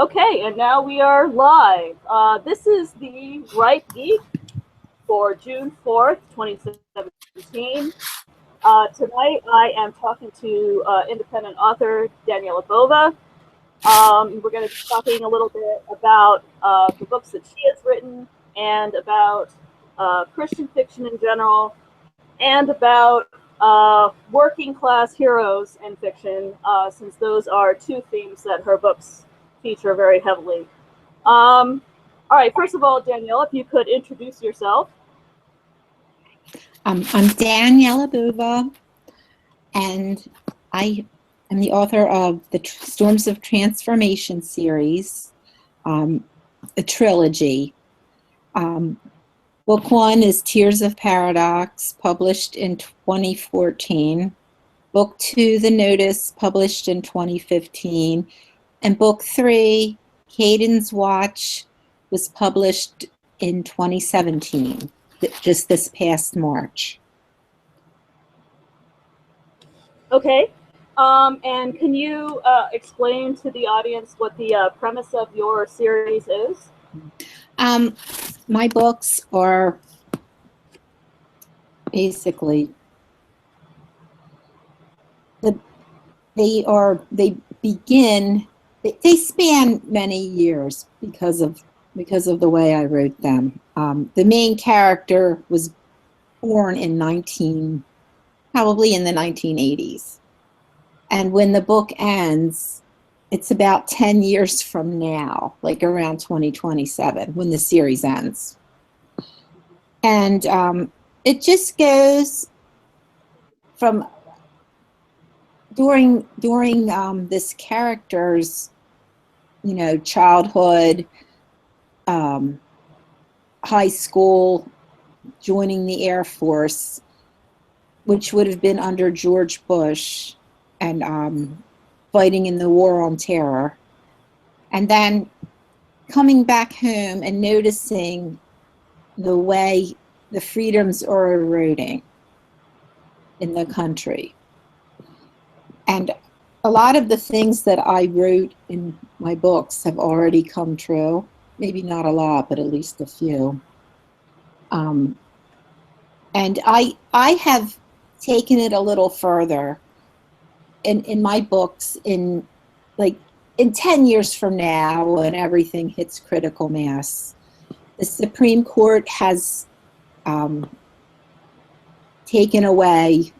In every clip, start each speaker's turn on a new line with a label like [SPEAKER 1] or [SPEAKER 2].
[SPEAKER 1] Okay, and now we are live. This is the Right Geek for June 4th, 2017. Tonight I am talking to independent author Daniella Bova. We're going to be talking a little bit about the books that she has written and about Christian fiction in general and about working class heroes in fiction, since those are two themes that her books feature very heavily. All right, first of all, Danielle, if you could introduce yourself.
[SPEAKER 2] I'm Daniella Bova, and I am the author of the Storms of Transformation series, a trilogy. Book one is Tears of Paradox, published in 2014. Book two, The Notice, published in 2015. And book three, Caden's Watch, was published in 2017, just this past March.
[SPEAKER 1] Okay. And can you explain to the audience what the premise of your series is?
[SPEAKER 2] My books are basically they span many years because of the way I wrote them. The main character was born probably in the 1980s. And when the book ends, it's about 10 years from now, like around 2027, when the series ends. And it just goes from during this character's, childhood, high school, joining the Air Force, which would have been under George Bush, and fighting in the War on Terror, and then coming back home and noticing the way the freedoms are eroding in the country. And a lot of the things that I wrote in my books have already come true. Maybe not a lot, but at least a few. And I have taken it a little further in my books, in 10 years from now, when everything hits critical mass. The Supreme Court has taken away,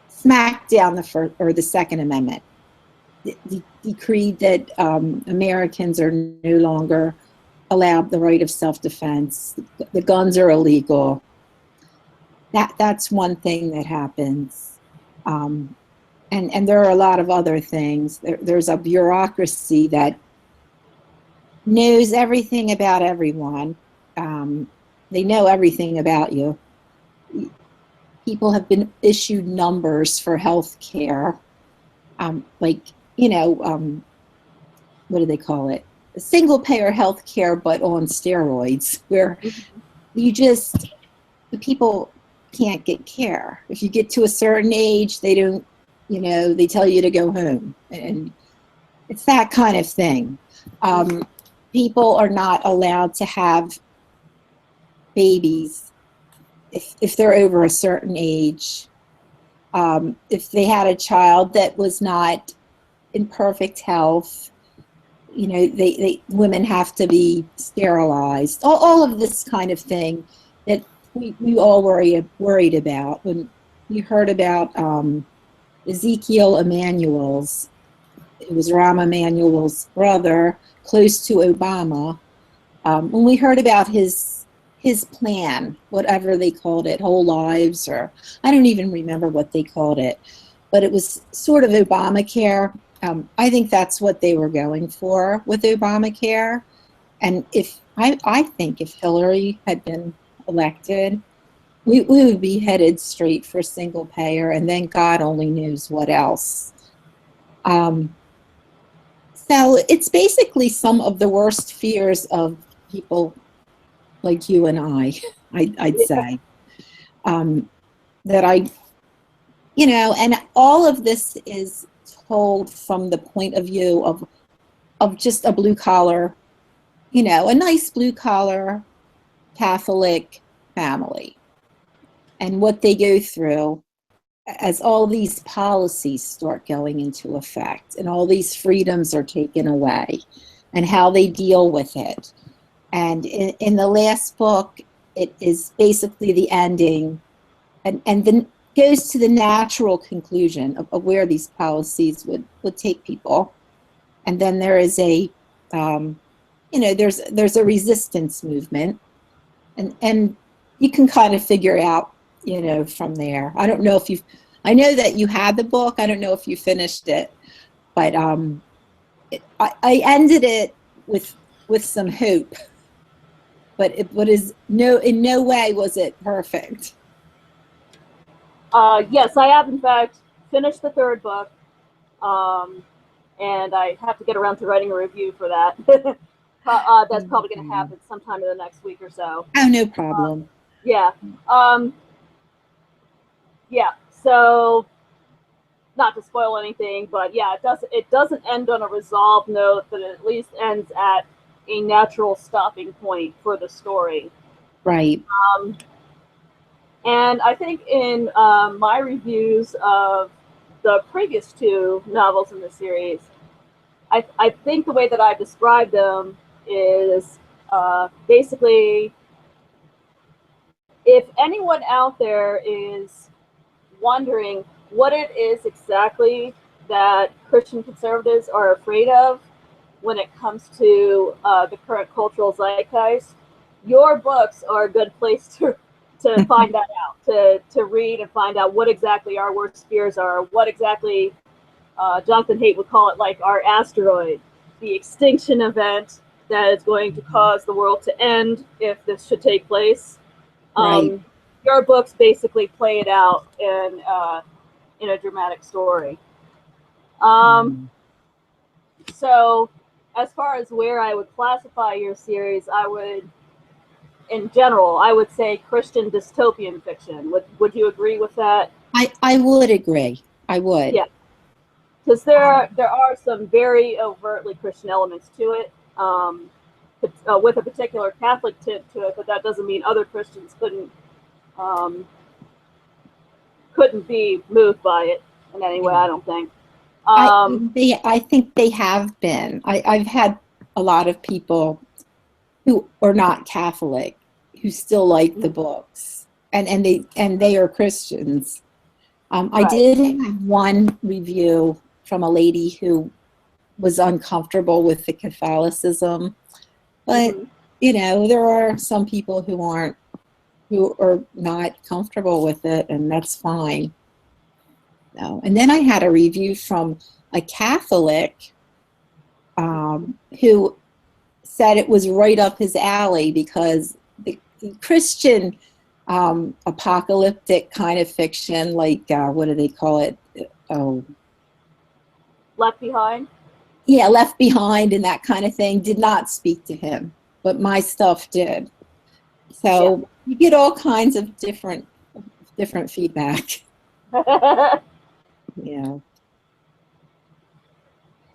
[SPEAKER 2] smacked down the Second Amendment. Decreed that Americans are no longer allowed the right of self-defense. The guns are illegal. That's one thing that happens. And there are a lot of other things. There's a bureaucracy that knows everything about everyone. They know everything about you. People have been issued numbers for health care, what do they call it? Single payer health care, but on steroids, where the people can't get care. If you get to a certain age, they don't, they tell you to go home. And it's that kind of thing. People are not allowed to have babies if they're over a certain age. If they had a child that was not in perfect health, women have to be sterilized. All of this kind of thing that we all worried about when we heard about Ezekiel Emanuel's. It was Rahm Emanuel's brother, close to Obama. When we heard about his plan, whatever they called it, whole lives, or I don't even remember what they called it, but it was sort of Obamacare. I think that's what they were going for with Obamacare. And I think if Hillary had been elected, we would be headed straight for single payer, and then God only knows what else. So it's basically some of the worst fears of people like you and I'd say, that and all of this is told from the point of view of of just a blue collar, you know, a nice blue collar Catholic family, and what they go through as all these policies start going into effect and all these freedoms are taken away, and how they deal with it. And in the last book, it is basically the ending, and then goes to the natural conclusion of where these policies would take people. And then there is a, you know, there's a resistance movement, and you can kind of figure out, you know, from there. I don't know if you've, I know that you had the book. I don't know if you finished it, but I ended it with some hope, but in no way was it perfect.
[SPEAKER 1] Yes, I have in fact finished the third book, and I have to get around to writing a review for that. That's probably going to happen sometime in the next week or so.
[SPEAKER 2] Oh, no problem.
[SPEAKER 1] Yeah. Yeah. So, not to spoil anything, but yeah, it doesn't end on a resolved note, but it at least ends at a natural stopping point for the story.
[SPEAKER 2] Right.
[SPEAKER 1] And I think in my reviews of the previous two novels in the series, I think the way that I described them is basically, if anyone out there is wondering what it is exactly that Christian conservatives are afraid of when it comes to the current cultural zeitgeist, your books are a good place to find that out, to read and find out what exactly our worst fears are, what exactly Jonathan Haidt would call it, like our asteroid, the extinction event that is going to cause the world to end if this should take place.
[SPEAKER 2] Right.
[SPEAKER 1] Your books basically play it out in a dramatic story. So, as far as where I would classify your series, I would, in general, I would say Christian dystopian fiction. Would you agree with that?
[SPEAKER 2] I would agree. I would.
[SPEAKER 1] Yeah, because there are some very overtly Christian elements to it, with a particular Catholic tint to it, but that doesn't mean other Christians couldn't be moved by it in any way. I don't think.
[SPEAKER 2] I think they have been. I've had a lot of people who are not Catholic who still like the books, and they are Christians. I
[SPEAKER 1] Right.
[SPEAKER 2] did have one review from a lady who was uncomfortable with the Catholicism, but you know, there are some people who are not comfortable with it, and that's fine. No. And then I had a review from a Catholic who said it was right up his alley because the Christian apocalyptic kind of fiction, like what do they call it? Oh,
[SPEAKER 1] Left Behind.
[SPEAKER 2] yeah, Left Behind and that kind of thing did not speak to him, but my stuff did. So you get all kinds of different feedback. Yeah.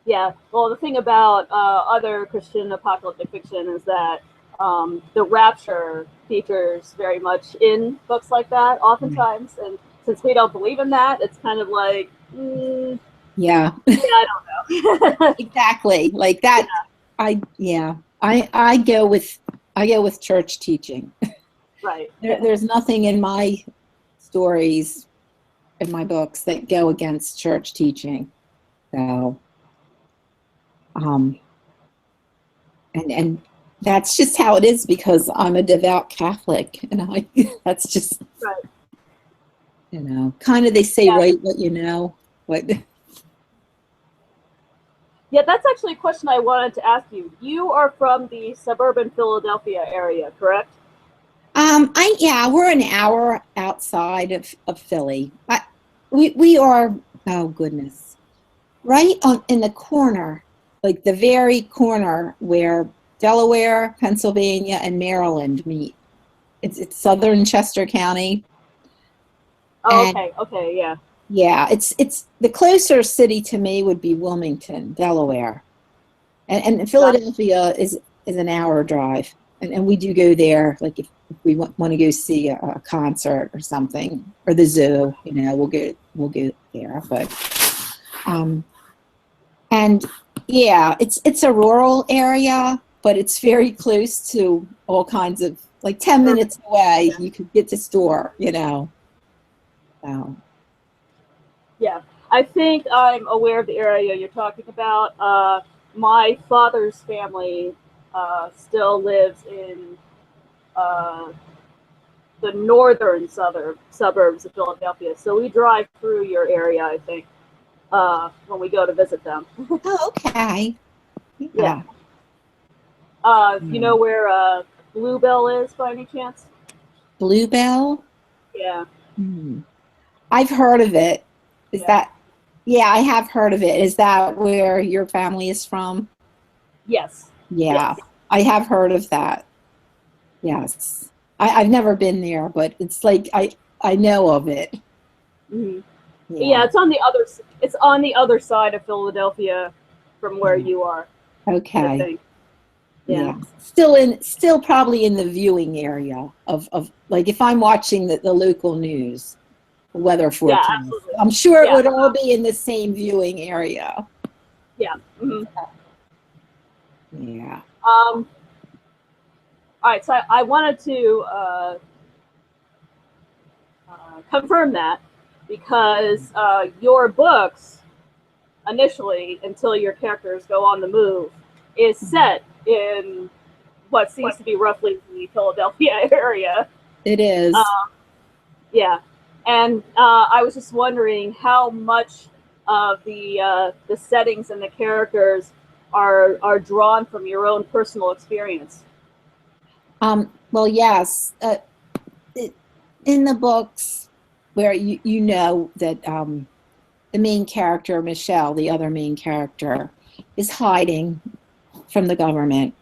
[SPEAKER 1] Yeah. Well, the thing about other Christian apocalyptic fiction is that the rapture features very much in books like that, oftentimes. And since we don't believe in that, it's kind of like,
[SPEAKER 2] yeah,
[SPEAKER 1] I don't know.
[SPEAKER 2] exactly. Like that. Yeah. I go with church teaching.
[SPEAKER 1] Right.
[SPEAKER 2] There's nothing in my stories, in my books, that go against church teaching. So, and that's just how it is because I'm a devout Catholic, and that's just,
[SPEAKER 1] right.
[SPEAKER 2] You know, kind of, they say, write what you know, but.
[SPEAKER 1] Yeah, that's actually a question I wanted to ask you. You are from the suburban Philadelphia area, correct?
[SPEAKER 2] We're an hour outside of Philly. We are, oh goodness, right in the corner, like the very corner where Delaware, Pennsylvania, and Maryland meet. It's southern Chester County.
[SPEAKER 1] Oh, okay, yeah.
[SPEAKER 2] Yeah, it's the closer city to me would be Wilmington, Delaware. And Philadelphia is an hour drive, and we do go there. Like if we want to go see a concert or something, or the zoo, we'll go there. But and yeah, it's a rural area, but it's very close to all kinds of, like 10 minutes away. You could get to store, So.
[SPEAKER 1] Yeah, I think I'm aware of the area you're talking about. My father's family still lives in uh, the northern suburbs of Philadelphia, so we drive through your area, I think, when we go to visit them.
[SPEAKER 2] Oh, okay.
[SPEAKER 1] Yeah. You know where Bluebell is by any chance?
[SPEAKER 2] Bluebell?
[SPEAKER 1] Yeah.
[SPEAKER 2] I've heard of it. Is
[SPEAKER 1] Yeah.
[SPEAKER 2] that, yeah, I have heard of it. Is that where your family is from?
[SPEAKER 1] Yes.
[SPEAKER 2] Yeah,
[SPEAKER 1] Yes.
[SPEAKER 2] I have heard of that. Yes. I've never been there, but it's like I know of it.
[SPEAKER 1] Hmm. Yeah,
[SPEAKER 2] Yeah.
[SPEAKER 1] it's on the other side of Philadelphia from where you are, I
[SPEAKER 2] Okay.
[SPEAKER 1] think. Yeah.
[SPEAKER 2] Yeah. Still probably in the viewing area of like if I'm watching the local news, weather
[SPEAKER 1] Yeah,
[SPEAKER 2] forecast.
[SPEAKER 1] absolutely.
[SPEAKER 2] I'm sure it
[SPEAKER 1] Yeah.
[SPEAKER 2] would all be in the same viewing area.
[SPEAKER 1] Yeah. Hmm.
[SPEAKER 2] Yeah.
[SPEAKER 1] All right, so I wanted to confirm that because your books, initially, until your characters go on the move, is set in what seems to be roughly the Philadelphia area.
[SPEAKER 2] It is.
[SPEAKER 1] Yeah, and I was just wondering how much of the settings and the characters are drawn from your own personal experience.
[SPEAKER 2] Well, yes. In the books where you know that the main character, Michelle, the other main character, is hiding from the government.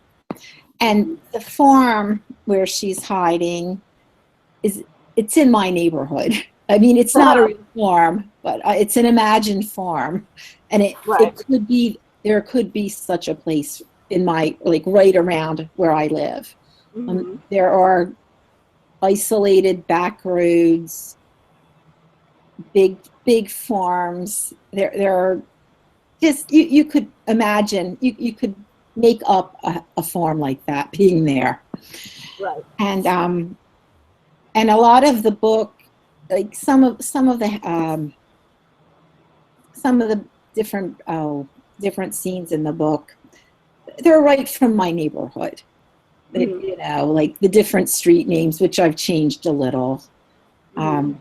[SPEAKER 2] And the farm where she's hiding it's in my neighborhood. I mean, it's not a real farm, but it's an imagined farm. And
[SPEAKER 1] Right.
[SPEAKER 2] there could be such a place in my, like right around where I live.
[SPEAKER 1] Mm-hmm.
[SPEAKER 2] There are isolated back roads, big farms. There are just you could imagine you could make up a farm like that being there.
[SPEAKER 1] Right.
[SPEAKER 2] And a lot of the book, like some of the different scenes in the book, they're right from my neighborhood.
[SPEAKER 1] Mm-hmm.
[SPEAKER 2] Like the different street names, which I've changed a little.
[SPEAKER 1] Mm-hmm.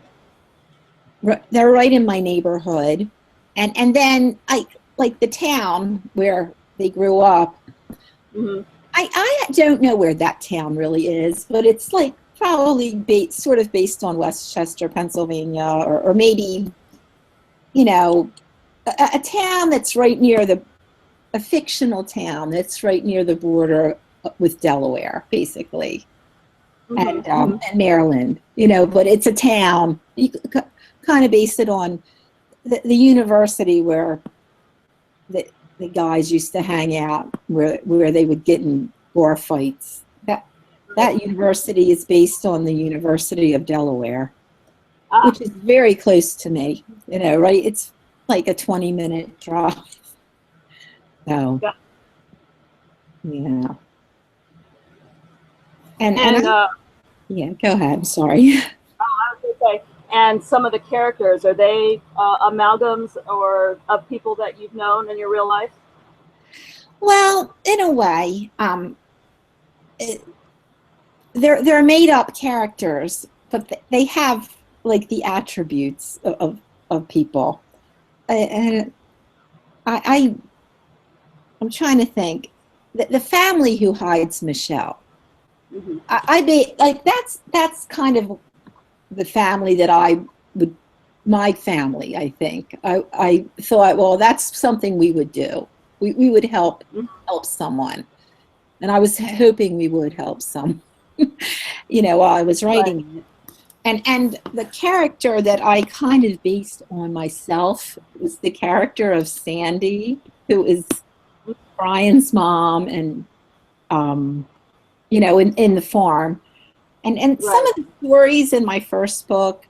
[SPEAKER 2] They're right in my neighborhood, and then I like the town where they grew up.
[SPEAKER 1] Mm-hmm.
[SPEAKER 2] I don't know where that town really is, but it's like probably sort of based on Westchester, Pennsylvania, or maybe a town that's right near a fictional town that's right near the border with Delaware, basically,
[SPEAKER 1] Mm-hmm.
[SPEAKER 2] and Maryland. But it's a town. You kind of base it on the university where the guys used to hang out, where they would get in bar fights. That university is based on the University of Delaware, which is very close to me. Right? It's like a 20-minute drive. So, yeah. Yeah, go ahead. I'm sorry.
[SPEAKER 1] Okay. And some of the characters, are they amalgams or of people that you've known in your real life?
[SPEAKER 2] Well, in a way, they're made up characters, but they have like the attributes of people. And I'm trying to think. The family who hides Michelle,
[SPEAKER 1] Mm-hmm.
[SPEAKER 2] like that's kind of the family that my family. I think I thought, well, that's something we would do. We would help someone, and I was hoping we would help some. While I was writing it. And the character that I kind of based on myself was the character of Sandy, who is Brian's mom, and in the farm. And some
[SPEAKER 1] Right.
[SPEAKER 2] of the stories in my first book,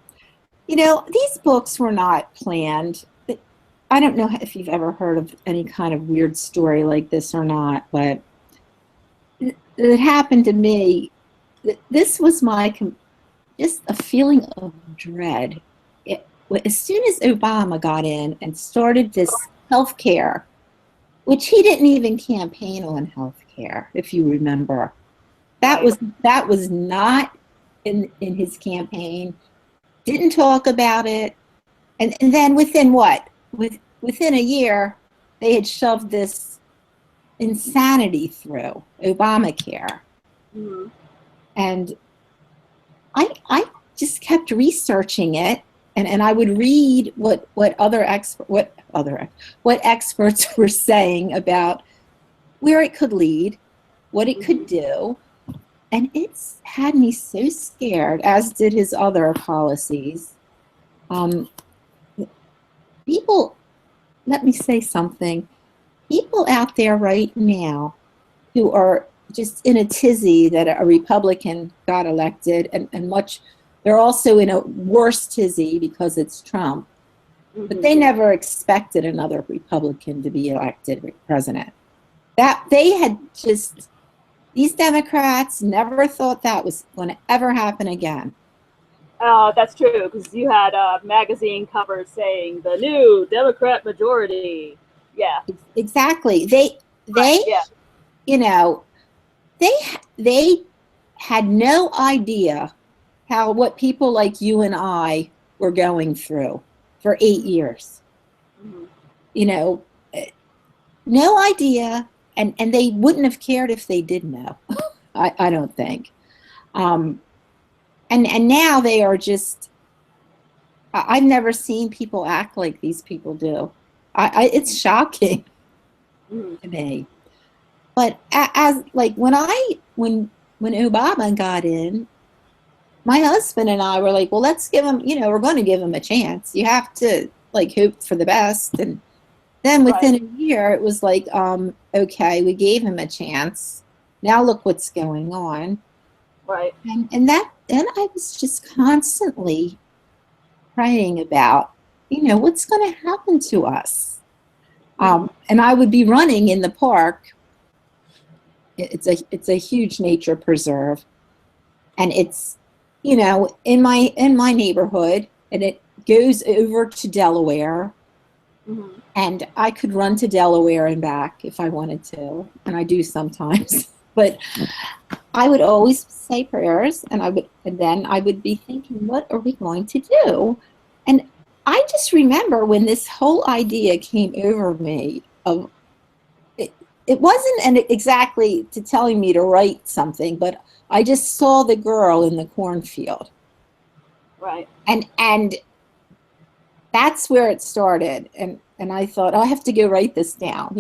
[SPEAKER 2] these books were not planned. I don't know if you've ever heard of any kind of weird story like this or not, but it happened to me. This was just a feeling of dread. As soon as Obama got in and started this health care, which he didn't even campaign on health care, if you remember. That
[SPEAKER 1] Right.
[SPEAKER 2] was not in his campaign. Didn't talk about it. And then within within a year, they had shoved this insanity through Obamacare.
[SPEAKER 1] Mm-hmm.
[SPEAKER 2] And I just kept researching it, and I would read what experts were saying about where it could lead, what it could do. And it's had me so scared, as did his other policies. People, let me say something. People out there right now who are just in a tizzy that a Republican got elected, and they're also in a worse tizzy because it's Trump. But they never expected another Republican to be elected president. That they had just These Democrats never thought that was going to ever happen again.
[SPEAKER 1] That's true, because you had magazine covers saying the new Democrat majority. Yeah.
[SPEAKER 2] Exactly.
[SPEAKER 1] Right. Yeah.
[SPEAKER 2] You know, they they had no idea what people like you and I were going through for 8 years.
[SPEAKER 1] Mm-hmm.
[SPEAKER 2] You know, no idea, and they wouldn't have cared if they did know. I don't think. And now they are just. I've never seen people act like these people do. It's shocking
[SPEAKER 1] Mm-hmm.
[SPEAKER 2] to me. But as like when Obama got in, my husband and I were like, well, let's give him. We're going to give him a chance. You have to like hope for the best. And then within
[SPEAKER 1] Right.
[SPEAKER 2] a year, it was like, okay, we gave him a chance. Now look what's going on.
[SPEAKER 1] Right.
[SPEAKER 2] And I was just constantly praying about, what's going to happen to us. And I would be running in the park. It's a huge nature preserve, and it's in my neighborhood, and it goes over to Delaware.
[SPEAKER 1] Mm-hmm.
[SPEAKER 2] And I could run to Delaware and back if I wanted to, and I do sometimes. But I would always say prayers, and then I would be thinking, what are we going to do? And I just remember when this whole idea came over me of it wasn't exactly to telling me to write something, but I just saw the girl in the cornfield.
[SPEAKER 1] Right.
[SPEAKER 2] And that's where it started. And I thought, oh, I have to go write this down,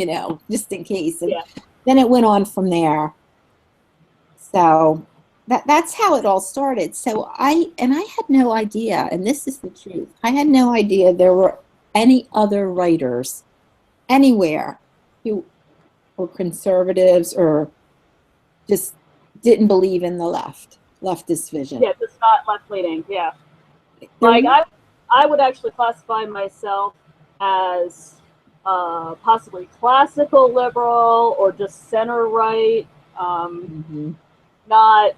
[SPEAKER 2] just in case. And
[SPEAKER 1] Yeah.
[SPEAKER 2] then it went on from there. So that's how it all started. So I had no idea, and this is the truth. I had no idea there were any other writers anywhere who were conservatives or just didn't believe in the leftist vision.
[SPEAKER 1] Yeah. Just not left leaning. Yeah.
[SPEAKER 2] There
[SPEAKER 1] Like
[SPEAKER 2] were,
[SPEAKER 1] I would actually classify myself as possibly classical liberal or just center right.
[SPEAKER 2] mm-hmm.
[SPEAKER 1] Not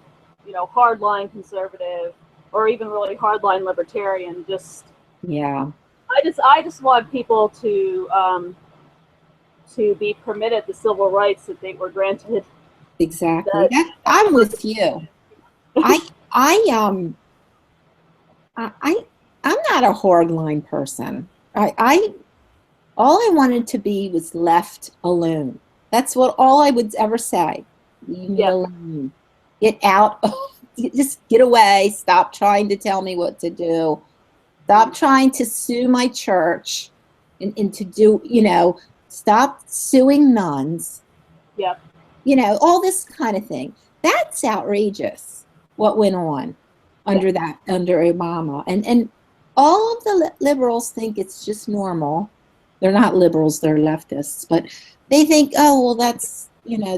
[SPEAKER 1] hardline conservative or even really hardline libertarian. Just
[SPEAKER 2] Yeah,
[SPEAKER 1] I just want people to be permitted the civil rights that they were granted.
[SPEAKER 2] exactly.
[SPEAKER 1] That
[SPEAKER 2] I'm with you. I I um I I'm not a hardline person. I all I wanted to be was left alone. That's all I would ever say. Leave me
[SPEAKER 1] yeah.
[SPEAKER 2] alone. Get out. Just get away. Stop trying to tell me what to do. Stop trying to sue my church and to do, stop suing nuns.
[SPEAKER 1] Yeah.
[SPEAKER 2] All this kind of thing. That's outrageous what went on
[SPEAKER 1] Yeah.
[SPEAKER 2] under Obama. And all of the liberals think it's just normal. they're not liberals, they're leftists, but they think, oh, well, that's,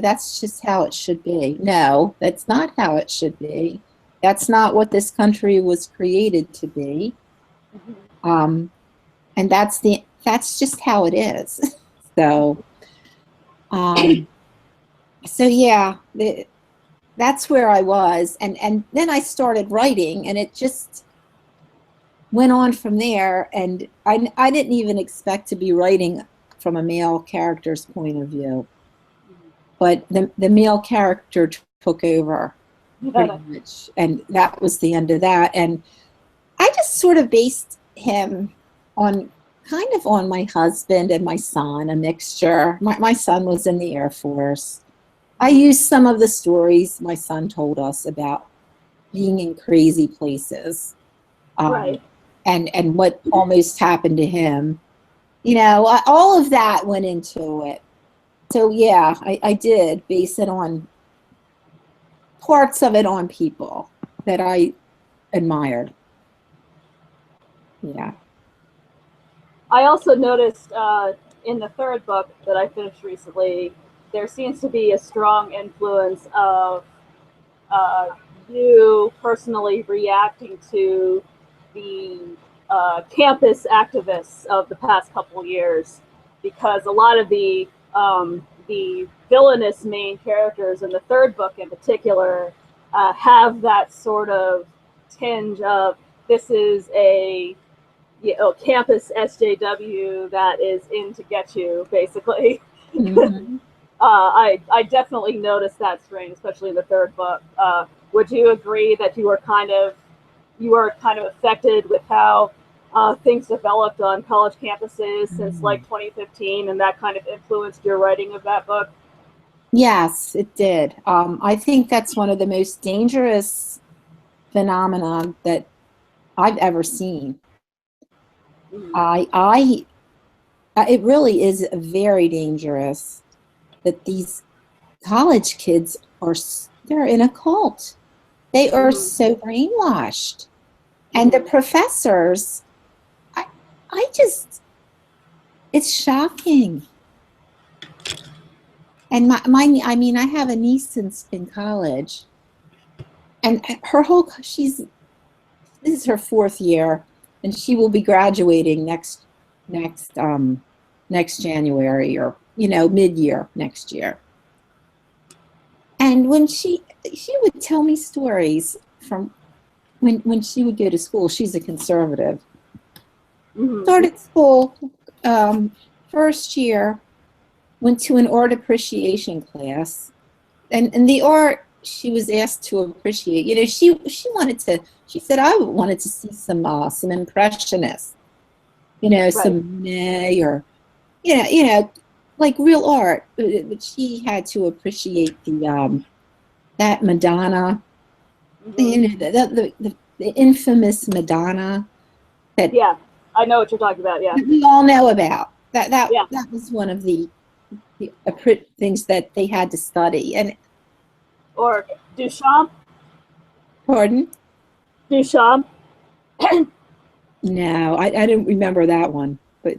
[SPEAKER 2] that's just how it should be. No, that's not how it should be. That's not what this country was created to be. And that's just how it is. So, yeah, that's where I was. And then I started writing, and it just went on from there. And I didn't even expect to be writing from a male character's point of view. But the male character took over pretty much. And that was the end of that. And I just sort of based him on kind of on my husband and my son, a mixture. My son was in the Air Force. I used some of the stories my son told us about being in crazy places,
[SPEAKER 1] Right.
[SPEAKER 2] and what almost happened to him. All of that went into it. So yeah, I did base it on parts of it on people that I admired. Yeah.
[SPEAKER 1] I also noticed in the third book that I finished recently, there seems to be a strong influence of you personally reacting to the campus activists of the past couple years, because a lot of the villainous main characters in the third book in particular have that sort of tinge of, this is a campus SJW that is in to get you, basically.
[SPEAKER 2] Mm-hmm.
[SPEAKER 1] I definitely noticed that strain, especially in the third book. Would you agree that you were kind of affected with how things developed on college campuses since like 2015, and that kind of influenced your writing of that book?
[SPEAKER 2] Yes, it did. I think that's one of the most dangerous phenomenon that I've ever seen. It really is very dangerous that these college kids they're in a cult. They are so brainwashed. And the professors, I just, it's shocking. And I have a niece in college, and this is her fourth year, and she will be graduating next January, or mid-year next year. And when she would tell me stories from when she would go to school. She's a conservative. Started school first year, went to an art appreciation class, and the art she was asked to appreciate. She said, I wanted to see some impressionists, some Monet, or like real art. But she had to appreciate that Madonna, the infamous Madonna that
[SPEAKER 1] I know what you're talking about. Yeah,
[SPEAKER 2] we all know about. That
[SPEAKER 1] Yeah.
[SPEAKER 2] that was one of the things that they had to study. And
[SPEAKER 1] Or Duchamp.
[SPEAKER 2] pardon?
[SPEAKER 1] Duchamp.
[SPEAKER 2] No, I didn't remember that one. But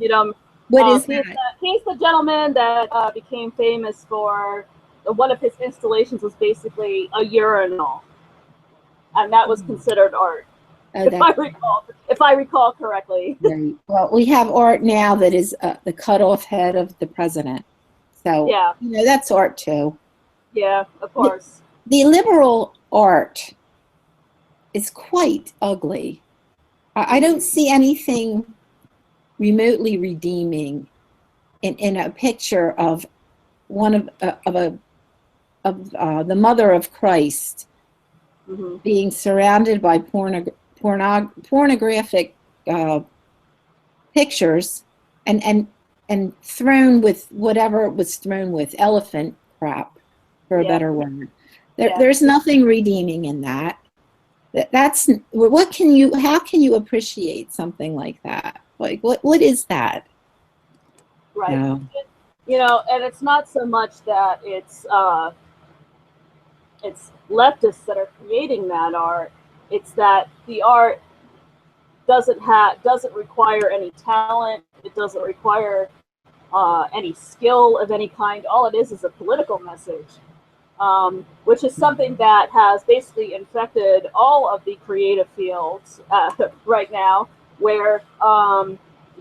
[SPEAKER 2] what is that?
[SPEAKER 1] He's the gentleman that became famous for one of his installations was basically a urinal, and that was considered art. If I recall correctly.
[SPEAKER 2] Right. Well, we have art now that is the cut-off head of the president. So
[SPEAKER 1] Yeah.
[SPEAKER 2] That's art too.
[SPEAKER 1] Yeah, of course.
[SPEAKER 2] The liberal art is quite ugly. I don't see anything remotely redeeming in a picture of one of the Mother of Christ being surrounded by pornographic pictures and thrown with whatever it was thrown with, elephant crap, for a better word. There's nothing redeeming in that. That's how can you appreciate something like that? Like what is that?
[SPEAKER 1] Right. And it's not so much that it's leftists that are creating that art. It's that the art doesn't require any talent. It doesn't require any skill of any kind. All it is a political message, which is something that has basically infected all of the creative fields right now, where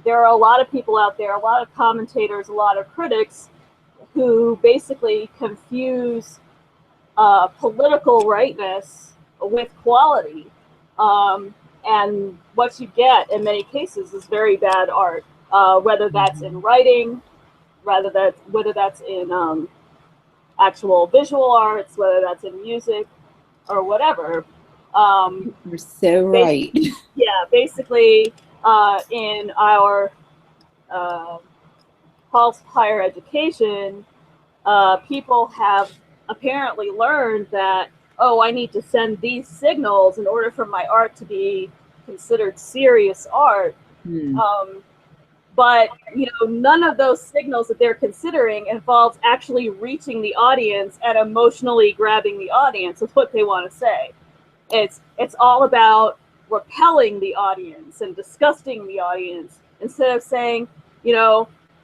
[SPEAKER 1] there are a lot of people out there, a lot of commentators, a lot of critics who basically confuse political rightness with quality. And what you get in many cases is very bad art, whether that's in writing, whether that's in actual visual arts, whether that's in music or whatever.
[SPEAKER 2] You're so right.
[SPEAKER 1] Yeah, basically in our false higher education, people have apparently learned that, oh, I need to send these signals in order for my art to be considered serious art. But none of those signals that they're considering involves actually reaching the audience and emotionally grabbing the audience with what they want to say. It's all about repelling the audience and disgusting the audience, instead of saying,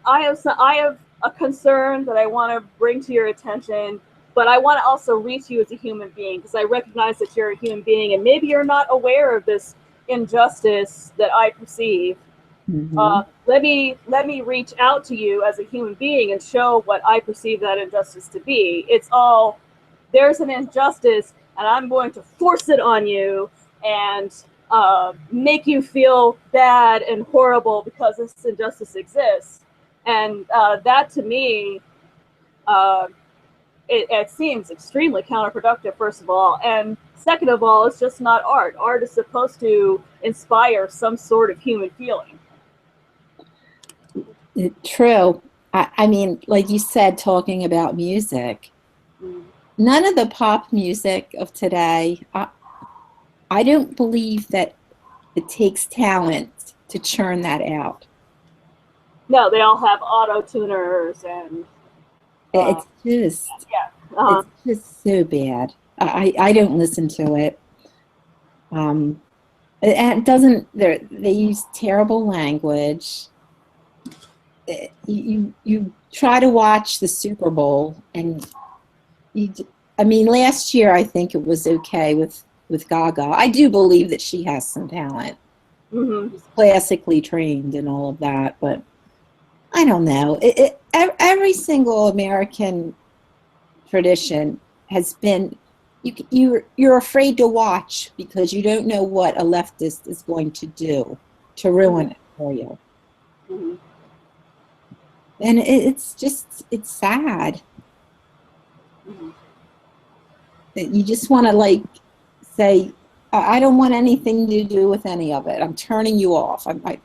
[SPEAKER 1] I have a concern that I want to bring to your attention, but I want to also reach you as a human being, because I recognize that you're a human being and maybe you're not aware of this injustice that I perceive. Let me reach out to you as a human being and show what I perceive that injustice to be. It's all, there's an injustice and I'm going to force it on you and make you feel bad and horrible because this injustice exists. And that to me, it seems extremely counterproductive, first of all. And second of all, it's just not art. Art is supposed to inspire some sort of human feeling.
[SPEAKER 2] True. I mean, like you said, talking about music, none of the pop music of today, I don't believe that it takes talent to churn that out.
[SPEAKER 1] No, they all have auto-tuners and...
[SPEAKER 2] it's just, it's just so bad. I don't listen to it. It doesn't, they use terrible language. You try to watch the Super Bowl and I mean, last year I think it was okay with Gaga. I do believe that she has some talent. She's classically trained and all of that, but I don't know. Every single American tradition has been, you're afraid to watch because you don't know what a leftist is going to do to ruin it for you. And it's sad. You just want to like say, I don't want anything to do with any of it. I'm turning you off. I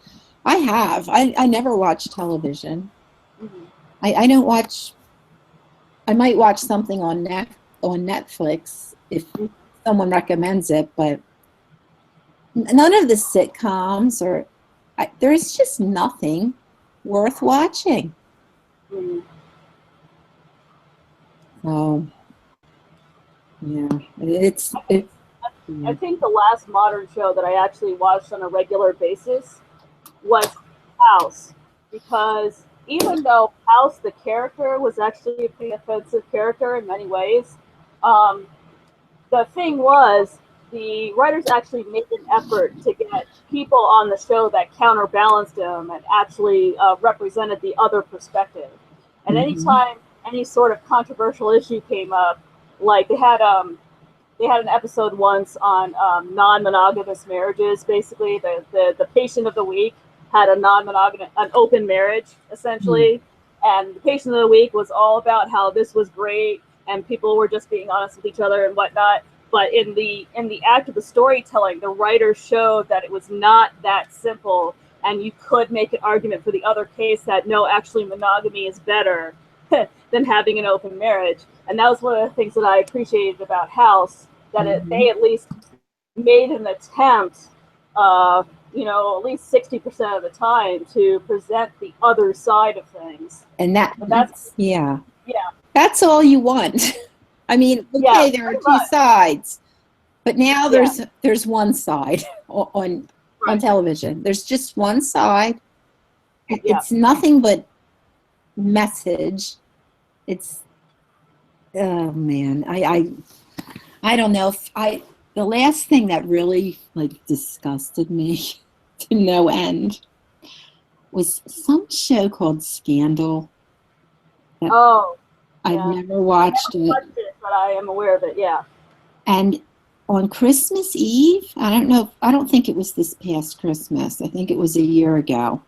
[SPEAKER 2] never watch television. I don't watch. I might watch something on Netflix if someone recommends it, but none of the sitcoms there's just nothing worth watching. Yeah,
[SPEAKER 1] I think the last modern show that I actually watched on a regular basis was House, because even though House, the character, was actually a pretty offensive character in many ways, the thing was, the writers actually made an effort to get people on the show that counterbalanced him and actually represented the other perspective. And anytime any sort of controversial issue came up, like they had an episode once on non-monogamous marriages. Basically, the patient of the week had an open marriage, essentially. And the patient of the week was all about how this was great and people were just being honest with each other and whatnot. But in the act of the storytelling, the writers showed that it was not that simple, and you could make an argument for the other case that no, actually monogamy is better than having an open marriage. And that was one of the things that I appreciated about House, that they at least made an attempt, at least 60% of the time, to present the other side of things.
[SPEAKER 2] And that's that's all you want. I mean, there are two sides, but now there's one side on on television. There's just one side.
[SPEAKER 1] Yeah.
[SPEAKER 2] It's nothing but message. It's, oh man, I don't know if the last thing that really like disgusted me to no end was some show called Scandal.
[SPEAKER 1] Oh,
[SPEAKER 2] I've
[SPEAKER 1] yeah.
[SPEAKER 2] never watched
[SPEAKER 1] I haven't
[SPEAKER 2] it.
[SPEAKER 1] watched it, but I am aware of it. Yeah.
[SPEAKER 2] And on Christmas Eve, I don't think it was this past Christmas. I think it was a year ago.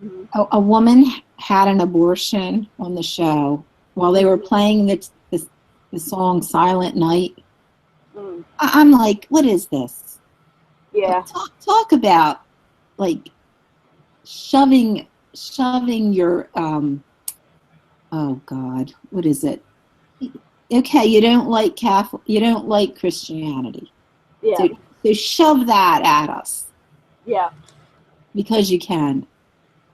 [SPEAKER 1] Mhm.
[SPEAKER 2] A woman had an abortion on the show while they were playing the song Silent Night.
[SPEAKER 1] Mm.
[SPEAKER 2] I'm like, what is this?
[SPEAKER 1] Yeah.
[SPEAKER 2] Talk about like shoving your oh God, what is it? Okay, you don't like Catholic, you don't like Christianity.
[SPEAKER 1] Yeah.
[SPEAKER 2] So shove that at us
[SPEAKER 1] Yeah.
[SPEAKER 2] because you can.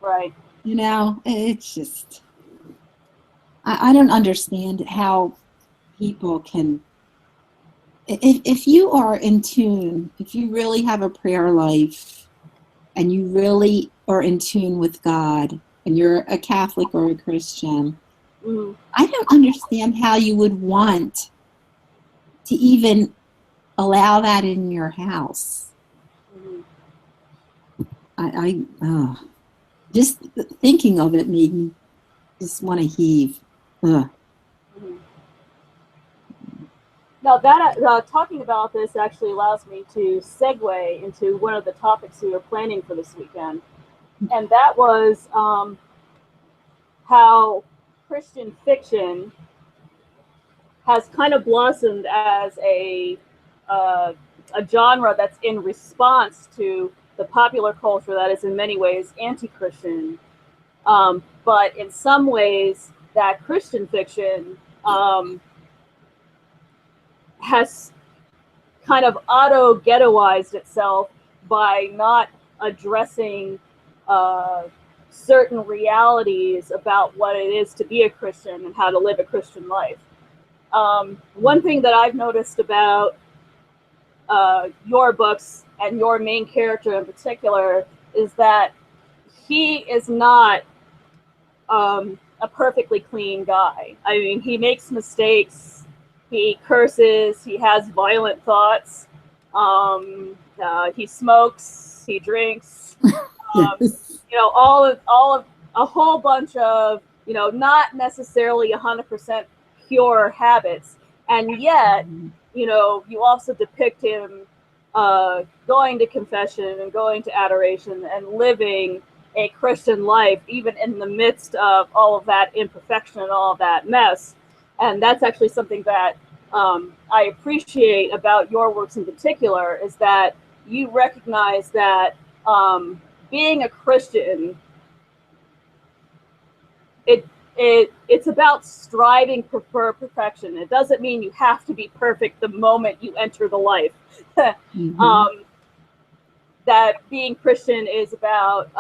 [SPEAKER 1] Right.
[SPEAKER 2] You know, it's just I don't understand how people can if you are in tune, if you really have a prayer life and you really are in tune with God and you're a Catholic or a Christian,
[SPEAKER 1] Mm.
[SPEAKER 2] I don't understand how you would want to even allow that in your house.
[SPEAKER 1] Mm.
[SPEAKER 2] Just thinking of it made me just want to heave. Ugh.
[SPEAKER 1] Mm. Now that talking about this actually allows me to segue into one of the topics we were planning for this weekend, and that was how Christian fiction has kind of blossomed as a genre that's in response to the popular culture that is in many ways anti-Christian, but in some ways that Christian fiction has kind of auto-ghettoized itself by not addressing uh, certain realities about what it is to be a Christian and how to live a Christian life. One thing that I've noticed about your books and your main character in particular is that he is not a perfectly clean guy. I mean, he makes mistakes, he curses, he has violent thoughts, he smokes, he drinks,
[SPEAKER 2] Yes.
[SPEAKER 1] all of a whole bunch of not necessarily 100% pure habits, and yet you also depict him going to confession and going to adoration and living a Christian life, even in the midst of all of that imperfection and all of that mess. And that's actually something that I appreciate about your works in particular, is that you recognize that being a Christian, it's about striving for perfection. It doesn't mean you have to be perfect the moment you enter the life.
[SPEAKER 2] Mm-hmm.
[SPEAKER 1] That being Christian is about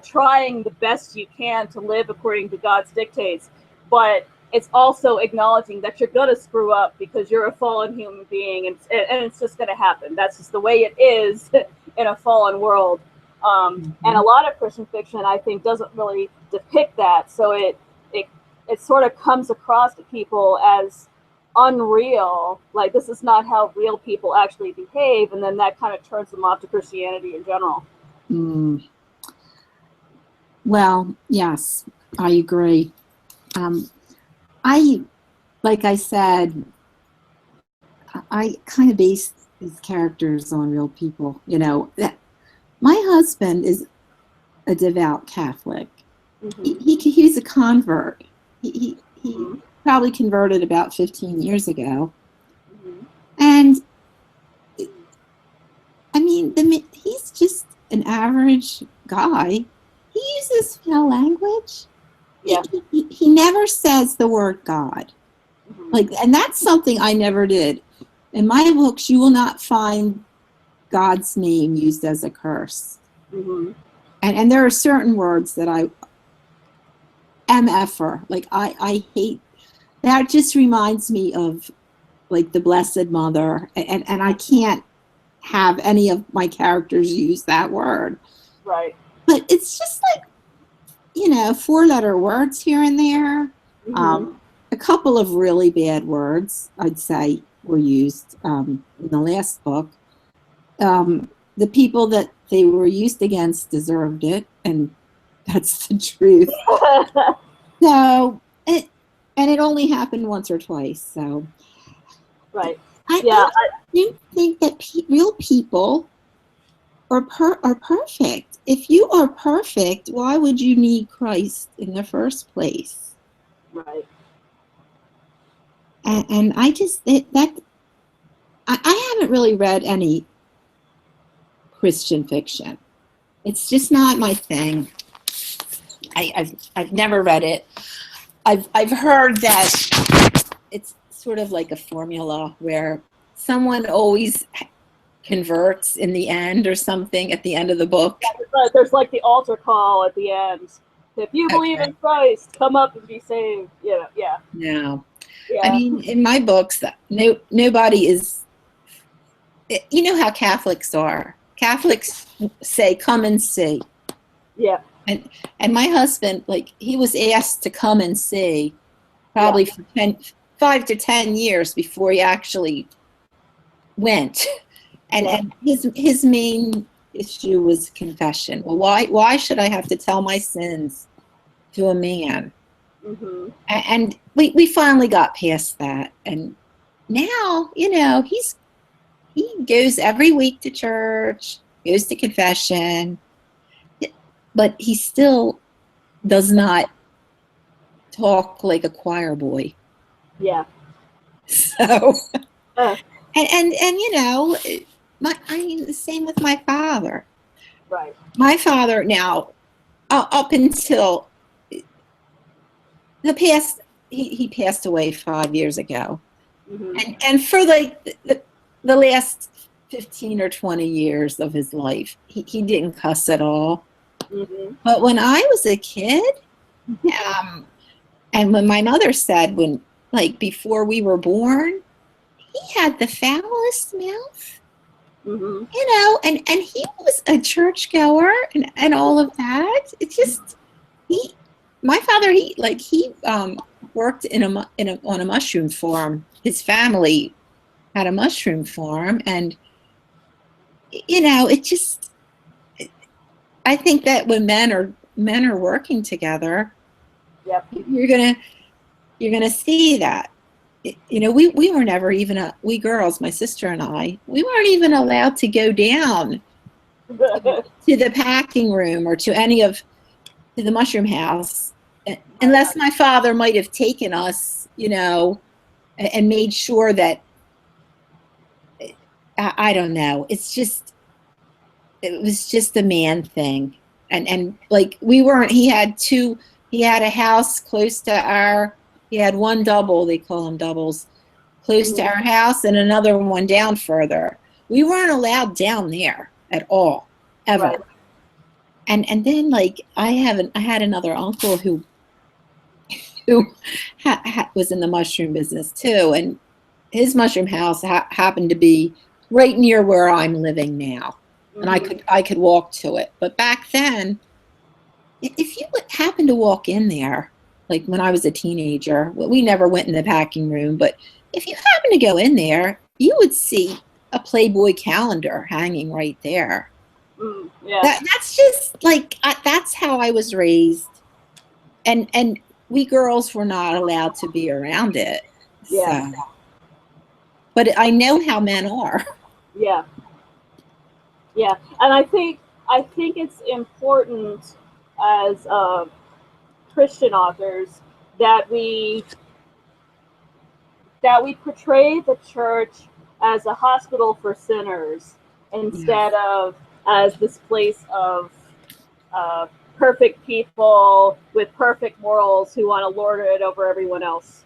[SPEAKER 1] trying the best you can to live according to God's dictates, but it's also acknowledging that you're going to screw up because you're a fallen human being, and it's just going to happen. That's just the way it is in a fallen world. And a lot of Christian fiction, I think, doesn't really depict that. So it sort of comes across to people as unreal, like this is not how real people actually behave, and then that kind of turns them off to Christianity in general.
[SPEAKER 2] Mm. Well, yes, I agree. I, like I said, I kind of base these characters on real people. You know, that my husband is a devout Catholic.
[SPEAKER 1] Mm-hmm.
[SPEAKER 2] He's a convert. He
[SPEAKER 1] Mm-hmm.
[SPEAKER 2] probably converted about 15 years ago.
[SPEAKER 1] Mm-hmm.
[SPEAKER 2] And I mean, he's just an average guy. He uses foul language.
[SPEAKER 1] Yeah.
[SPEAKER 2] He never says the word God.
[SPEAKER 1] Mm-hmm.
[SPEAKER 2] Like, and that's something I never did. In my books, you will not find God's name used as a curse.
[SPEAKER 1] Mm-hmm.
[SPEAKER 2] And there are certain words that I MFer. Like I hate that. Just reminds me of like the Blessed Mother, and I can't have any of my characters use that word.
[SPEAKER 1] Right.
[SPEAKER 2] But it's just like, 4-letter words here and there.
[SPEAKER 1] Mm-hmm.
[SPEAKER 2] A couple of really bad words, I'd say, were used in the last book. The people that they were used against deserved it, and that's the truth. So, and it only happened once or twice. So,
[SPEAKER 1] Right.
[SPEAKER 2] I
[SPEAKER 1] Yeah.
[SPEAKER 2] don't think that real people are perfect. If you are perfect, why would you need Christ in the first place?
[SPEAKER 1] Right.
[SPEAKER 2] And I just I haven't really read any Christian fiction. It's just not my thing. I've never read it. I've heard that it's sort of like a formula where someone always converts in the end or something at the end of the book.
[SPEAKER 1] Yeah, there's like the altar call at the end. If you believe
[SPEAKER 2] Okay.
[SPEAKER 1] in Christ, come up and be saved. Yeah. Yeah.
[SPEAKER 2] No. I
[SPEAKER 1] Yeah.
[SPEAKER 2] mean, in my books, nobody is. You know how Catholics are. Catholics say, "Come and see."
[SPEAKER 1] Yeah.
[SPEAKER 2] And my husband, like, he was asked to come and see
[SPEAKER 1] Yeah.
[SPEAKER 2] probably for 5 to 10 years before he actually went. And
[SPEAKER 1] Yeah.
[SPEAKER 2] and his main issue was confession. Well, why should I have to tell my sins to a man?
[SPEAKER 1] Mm-hmm.
[SPEAKER 2] And we finally got past that. And now, he goes every week to church, goes to confession, but he still does not talk like a choir boy.
[SPEAKER 1] Yeah.
[SPEAKER 2] So,
[SPEAKER 1] Uh,
[SPEAKER 2] and I mean, the same with my father.
[SPEAKER 1] right.
[SPEAKER 2] My father now, up until the past, he passed away 5 years ago,
[SPEAKER 1] Mm-hmm.
[SPEAKER 2] and for like the last 15 or 20 years of his life, he didn't cuss at all.
[SPEAKER 1] Mm-hmm.
[SPEAKER 2] But when I was a kid, and when my mother said, when, like, before we were born, he had the foulest mouth,
[SPEAKER 1] Mm-hmm.
[SPEAKER 2] and he was a churchgoer and all of that. It just, he, my father, he worked on a mushroom farm. His family had a mushroom farm, and it just, I think that when men are working together,
[SPEAKER 1] Yep.
[SPEAKER 2] you're gonna see that. We were never even we girls, my sister and I, we weren't even allowed to go down to the packing room or to the mushroom house, unless my father might have taken us, and made sure that, I don't know. It was just a man thing. And like, we weren't, he had a house close to he had one double, they call them doubles, close to our house, and another one down further. We weren't allowed down there at all, ever.
[SPEAKER 1] Right.
[SPEAKER 2] And then, like, I had another uncle who was in the mushroom business too, and his mushroom house happened to be right near where I'm living now, and
[SPEAKER 1] Mm-hmm.
[SPEAKER 2] I could walk to it. But back then, if you would happen to walk in there, like when I was a teenager, we never went in the packing room, but if you happen to go in there, you would see a Playboy calendar hanging right there.
[SPEAKER 1] Yeah.
[SPEAKER 2] That's just like, that's how I was raised, and we girls were not allowed to be around it.
[SPEAKER 1] Yeah.
[SPEAKER 2] So, but I know how men are.
[SPEAKER 1] Yeah. Yeah. And I think it's important as Christian authors that we portray the church as a hospital for sinners instead
[SPEAKER 2] Yes,
[SPEAKER 1] of as this place of uh, perfect people with perfect morals who want to lord it over everyone else.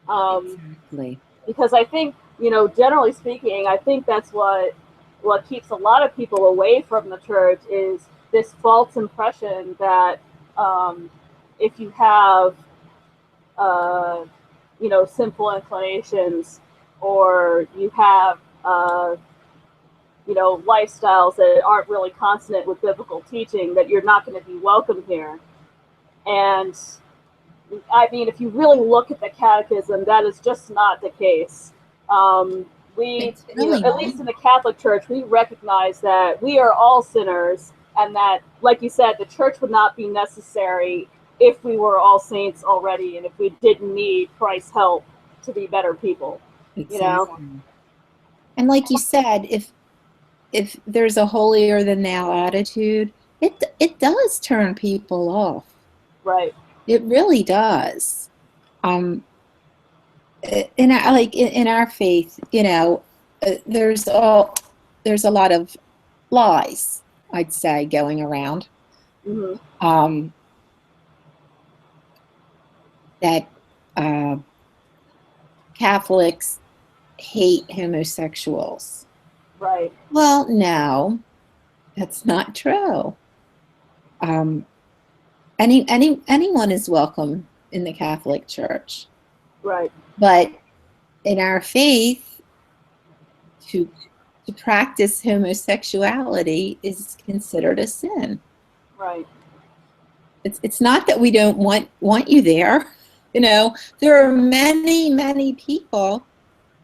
[SPEAKER 2] exactly.
[SPEAKER 1] Because I think, generally speaking, I think that's what keeps a lot of people away from the church is this false impression that if you have uh, sinful inclinations, or you have lifestyles that aren't really consonant with biblical teaching, that you're not going to be welcome here. And I mean, if you really look at the catechism, that is just not the case. We,
[SPEAKER 2] It's really
[SPEAKER 1] at
[SPEAKER 2] not.
[SPEAKER 1] least in the Catholic Church, we recognize that we are all sinners, and that, like you said, the church would not be necessary if we were all saints already, and if we didn't need Christ's help to be better people.
[SPEAKER 2] Exactly. And like you said, if there's a holier than thou attitude, it does turn people off.
[SPEAKER 1] Right.
[SPEAKER 2] It really does. In our faith, there's a lot of lies, I'd say, going around.
[SPEAKER 1] Mm-hmm.
[SPEAKER 2] That Catholics hate homosexuals.
[SPEAKER 1] Right.
[SPEAKER 2] Well, no, that's not true. Anyone is welcome in the Catholic Church.
[SPEAKER 1] Right.
[SPEAKER 2] But in our faith, to practice homosexuality is considered a sin.
[SPEAKER 1] Right.
[SPEAKER 2] It's not that we don't want you there. There are many people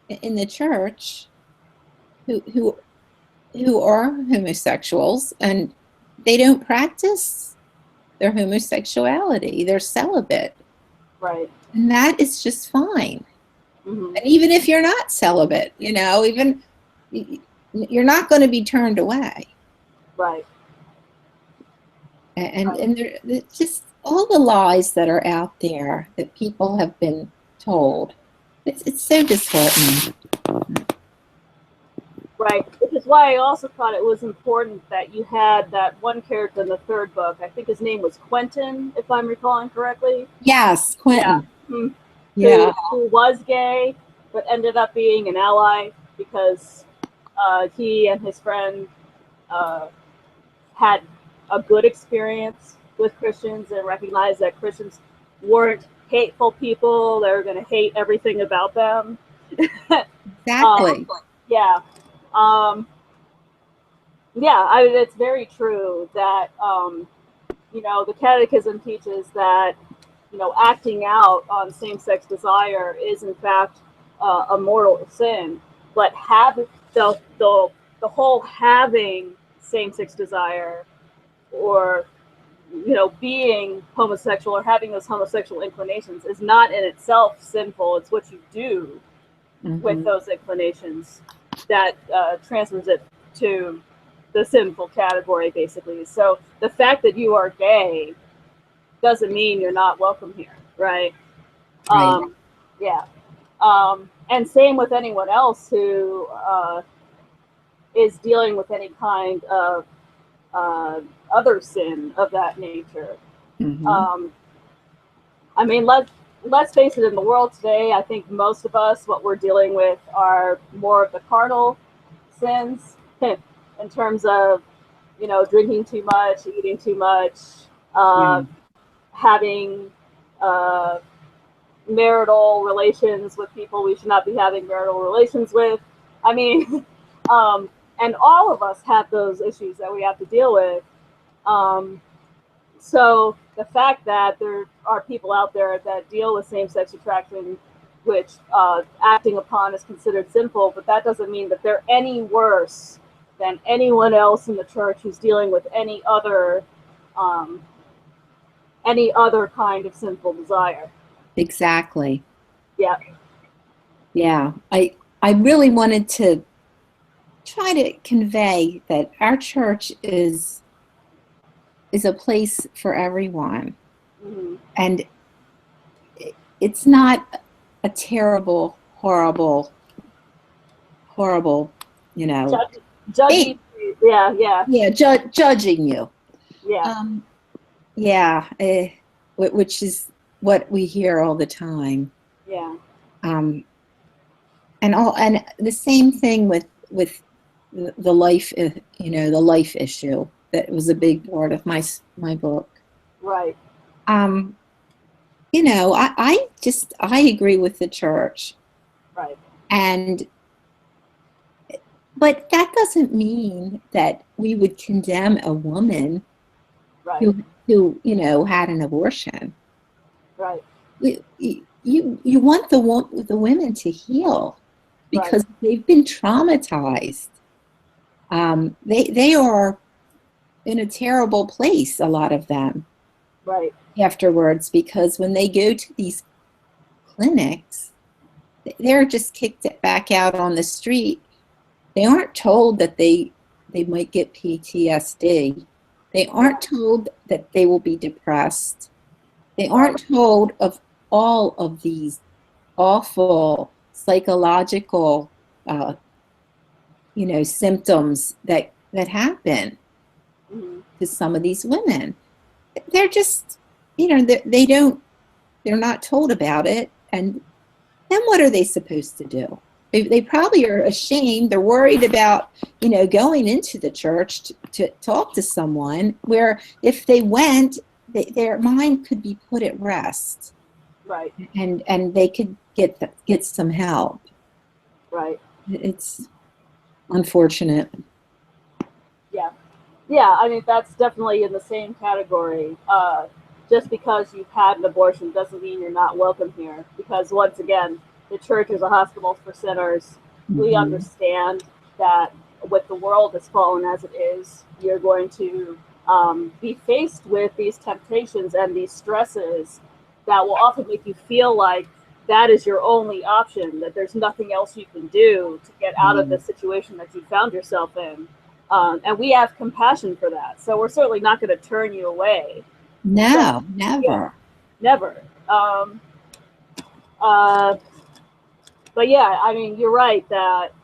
[SPEAKER 2] in the church who are homosexuals, and they don't practice their homosexuality. They're celibate.
[SPEAKER 1] Right.
[SPEAKER 2] And that is just fine.
[SPEAKER 1] Mm-hmm.
[SPEAKER 2] And even if you're not celibate, even you're not going to be turned away.
[SPEAKER 1] Right.
[SPEAKER 2] And there just all the lies that are out there that people have been told. It's so disheartening.
[SPEAKER 1] Right, which is why I also thought it was important that you had that one character in the third book. I think his name was Quentin, if I'm recalling correctly.
[SPEAKER 2] Yes, Quentin.
[SPEAKER 1] Yeah. Who was gay, but ended up being an ally because he and his friend had a good experience with Christians and recognized that Christians weren't hateful people. They were going to hate everything about them.
[SPEAKER 2] Exactly.
[SPEAKER 1] Yeah. It's very true that the Catechism teaches that acting out on same-sex desire is in fact a mortal sin, but the whole having same-sex desire, or being homosexual or having those homosexual inclinations, is not in itself sinful. It's what you do with those inclinations that transfers it to the sinful category, basically. So the fact that you are gay doesn't mean you're not welcome here, right?
[SPEAKER 2] Right.
[SPEAKER 1] Yeah. And same with anyone else who is dealing with any kind of other sin of that nature. I mean, let's face it, in the world today, I think most of us, what we're dealing with are more of the carnal sins in terms of, drinking too much, eating too much, having marital relations with people we should not be having marital relations with. I mean, and all of us have those issues that we have to deal with. So the fact that there are people out there that deal with same-sex attraction, which acting upon is considered sinful, but that doesn't mean that they're any worse than anyone else in the church who's dealing with any other kind of sinful desire.
[SPEAKER 2] Exactly.
[SPEAKER 1] Yeah.
[SPEAKER 2] Yeah. I really wanted to try to convey that our church is a place for everyone.
[SPEAKER 1] Mm-hmm.
[SPEAKER 2] And it's not a terrible, horrible,
[SPEAKER 1] Judgy. Yeah.
[SPEAKER 2] Judging you.
[SPEAKER 1] Yeah.
[SPEAKER 2] Which is what we hear all the time.
[SPEAKER 1] Yeah.
[SPEAKER 2] And the same thing with the life, the life issue that was a big part of my book.
[SPEAKER 1] Right.
[SPEAKER 2] I agree with the church.
[SPEAKER 1] Right.
[SPEAKER 2] And but that doesn't mean that we would condemn a woman
[SPEAKER 1] Right.
[SPEAKER 2] who had an abortion.
[SPEAKER 1] Right.
[SPEAKER 2] You want the women to heal because they've been traumatized. They are in a terrible place, a lot of them,
[SPEAKER 1] Right.
[SPEAKER 2] afterwards, because when they go to these clinics, they're just kicked back out on the street. They aren't told that they might get PTSD. They aren't told that they will be depressed. They aren't told of all of these awful psychological, symptoms that happen to some of these women. They're just, they're not told about it. And then what are they supposed to do? They probably are ashamed. They're worried about, going into the church to talk to someone, where if they went, their mind could be put at rest.
[SPEAKER 1] Right.
[SPEAKER 2] And they could get some help.
[SPEAKER 1] Right.
[SPEAKER 2] It's unfortunate.
[SPEAKER 1] Yeah. Yeah, I mean, that's definitely in the same category. Just because you've had an abortion doesn't mean you're not welcome here. Because once again, the church is a hospital for sinners. We understand that with the world as fallen as it is, you're going to be faced with these temptations and these stresses that will often make you feel like that is your only option, that there's nothing else you can do to get out of the situation that you found yourself in. And we have compassion for that. So we're certainly not going to turn you away.
[SPEAKER 2] No, never.
[SPEAKER 1] Yeah, never. But yeah, I mean, you're right that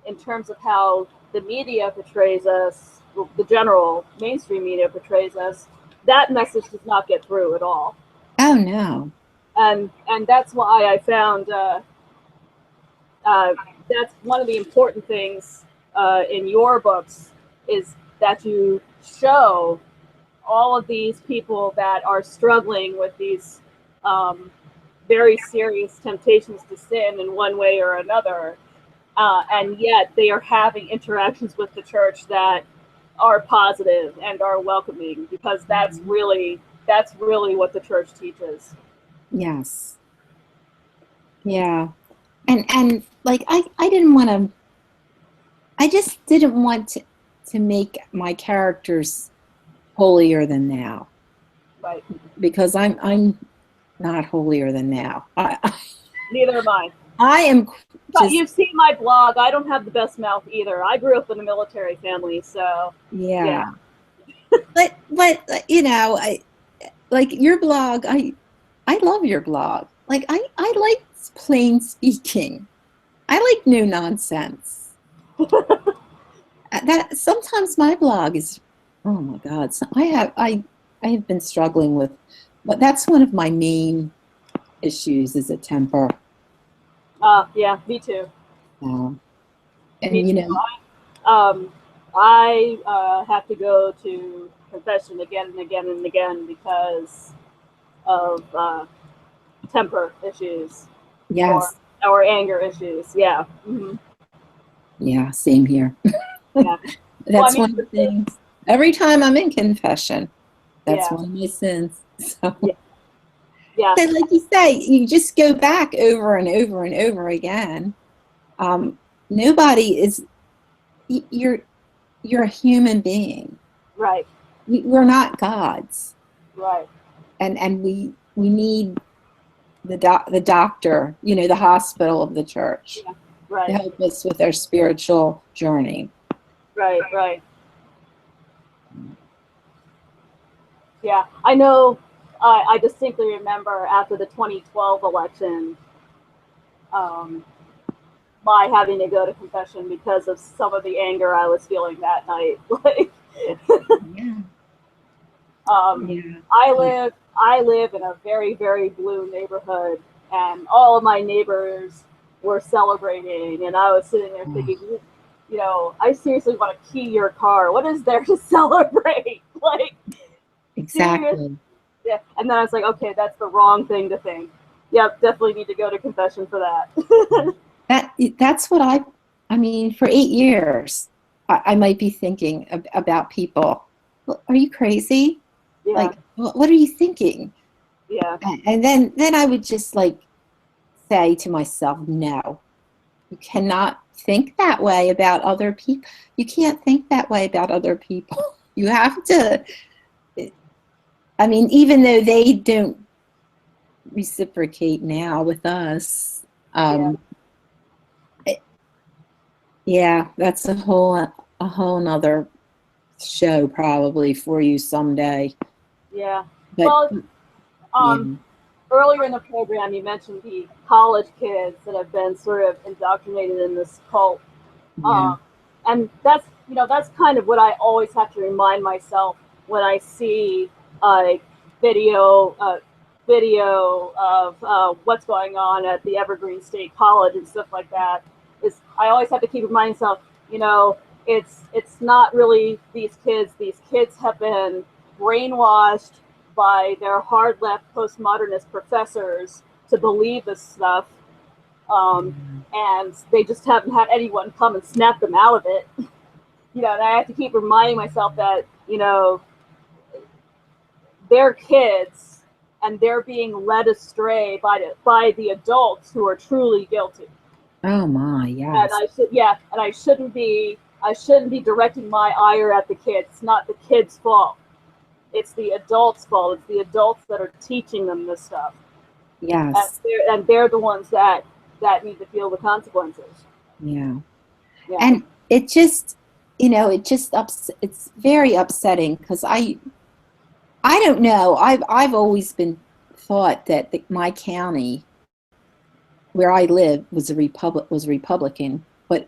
[SPEAKER 1] in terms of how the media portrays us, the general mainstream media portrays us, that message does not get through at all.
[SPEAKER 2] Oh, no.
[SPEAKER 1] And that's why I found that's one of the important things in your books is that you show all of these people that are struggling with these very serious temptations to sin in one way or another, and yet they are having interactions with the church that are positive and are welcoming, because that's really what the church teaches.
[SPEAKER 2] Yes. Yeah. And like I didn't want to, I just didn't want to make my characters holier than thou.
[SPEAKER 1] Right.
[SPEAKER 2] Because I'm not holier than thou.
[SPEAKER 1] Neither am I.
[SPEAKER 2] I am
[SPEAKER 1] But you've seen my blog. I don't have the best mouth either. I grew up in a military family, so
[SPEAKER 2] yeah. but I like your blog. I love your blog. Like I like plain speaking. I like no nonsense. That sometimes my blog is, oh my God. So I have been struggling with, but that's one of my main issues is a temper.
[SPEAKER 1] Yeah, me too.
[SPEAKER 2] And
[SPEAKER 1] me too. I have to go to confession again and again and again because of temper issues.
[SPEAKER 2] Yes.
[SPEAKER 1] Or anger issues. Yeah. Mm-hmm.
[SPEAKER 2] Yeah, same here.
[SPEAKER 1] Yeah.
[SPEAKER 2] That's one of the things. Every time I'm in confession, that's one of my sins. So,
[SPEAKER 1] yeah.
[SPEAKER 2] So like you say, you just go back over and over and over again. Nobody is. You're a human being.
[SPEAKER 1] Right.
[SPEAKER 2] We're not gods.
[SPEAKER 1] Right.
[SPEAKER 2] And we need the doctor, the hospital of the church, to help us with our spiritual journey.
[SPEAKER 1] Right. Right. Yeah, I know. I distinctly remember after the 2012 election, my having to go to confession because of some of the anger I was feeling that night. Like, I live in a very, very blue neighborhood, and all of my neighbors were celebrating, and I was sitting there thinking, I seriously want to key your car. What is there to celebrate? Like,
[SPEAKER 2] exactly.
[SPEAKER 1] Yeah, and then I was like, okay, that's the wrong thing to think. Yep, definitely need to go to confession for that.
[SPEAKER 2] That's what I mean, for 8 years, I might be thinking about people. "Well, are you crazy?
[SPEAKER 1] Yeah,
[SPEAKER 2] Like, what are you thinking?"
[SPEAKER 1] yeah,
[SPEAKER 2] And then I would just like say to myself, no, you cannot think that way about other people. You can't think that way about other people. You have to, I mean, even though they don't reciprocate now with us,
[SPEAKER 1] yeah,
[SPEAKER 2] um, it- yeah, that's a whole nother show probably for you someday.
[SPEAKER 1] yeah.
[SPEAKER 2] But
[SPEAKER 1] Well, um,
[SPEAKER 2] yeah,
[SPEAKER 1] earlier in the program, you mentioned the college kids that have been sort of indoctrinated in this cult.
[SPEAKER 2] yeah,
[SPEAKER 1] Um, and that's kind of what I always have to remind myself when I see a video video of what's going on at the Evergreen State College and stuff like that. Is I always have to keep reminding myself, you know, it's not really these kids. These kids have been brainwashed by their hard left postmodernist professors to believe this stuff, and they just haven't had anyone come and snap them out of it. And I have to keep reminding myself that they're kids and they're being led astray by the adults who are truly guilty.
[SPEAKER 2] oh my,
[SPEAKER 1] And
[SPEAKER 2] yes,
[SPEAKER 1] I shouldn't be directing my ire at the kids. It's not the kids' fault. It's the adults' fault. It's the adults that are teaching them this stuff, and
[SPEAKER 2] yes,
[SPEAKER 1] they're the ones that need to feel the consequences.
[SPEAKER 2] yeah.
[SPEAKER 1] Yeah.
[SPEAKER 2] And it just, it's very upsetting because I don't know. I've always been thought that my county where I live was Republican, but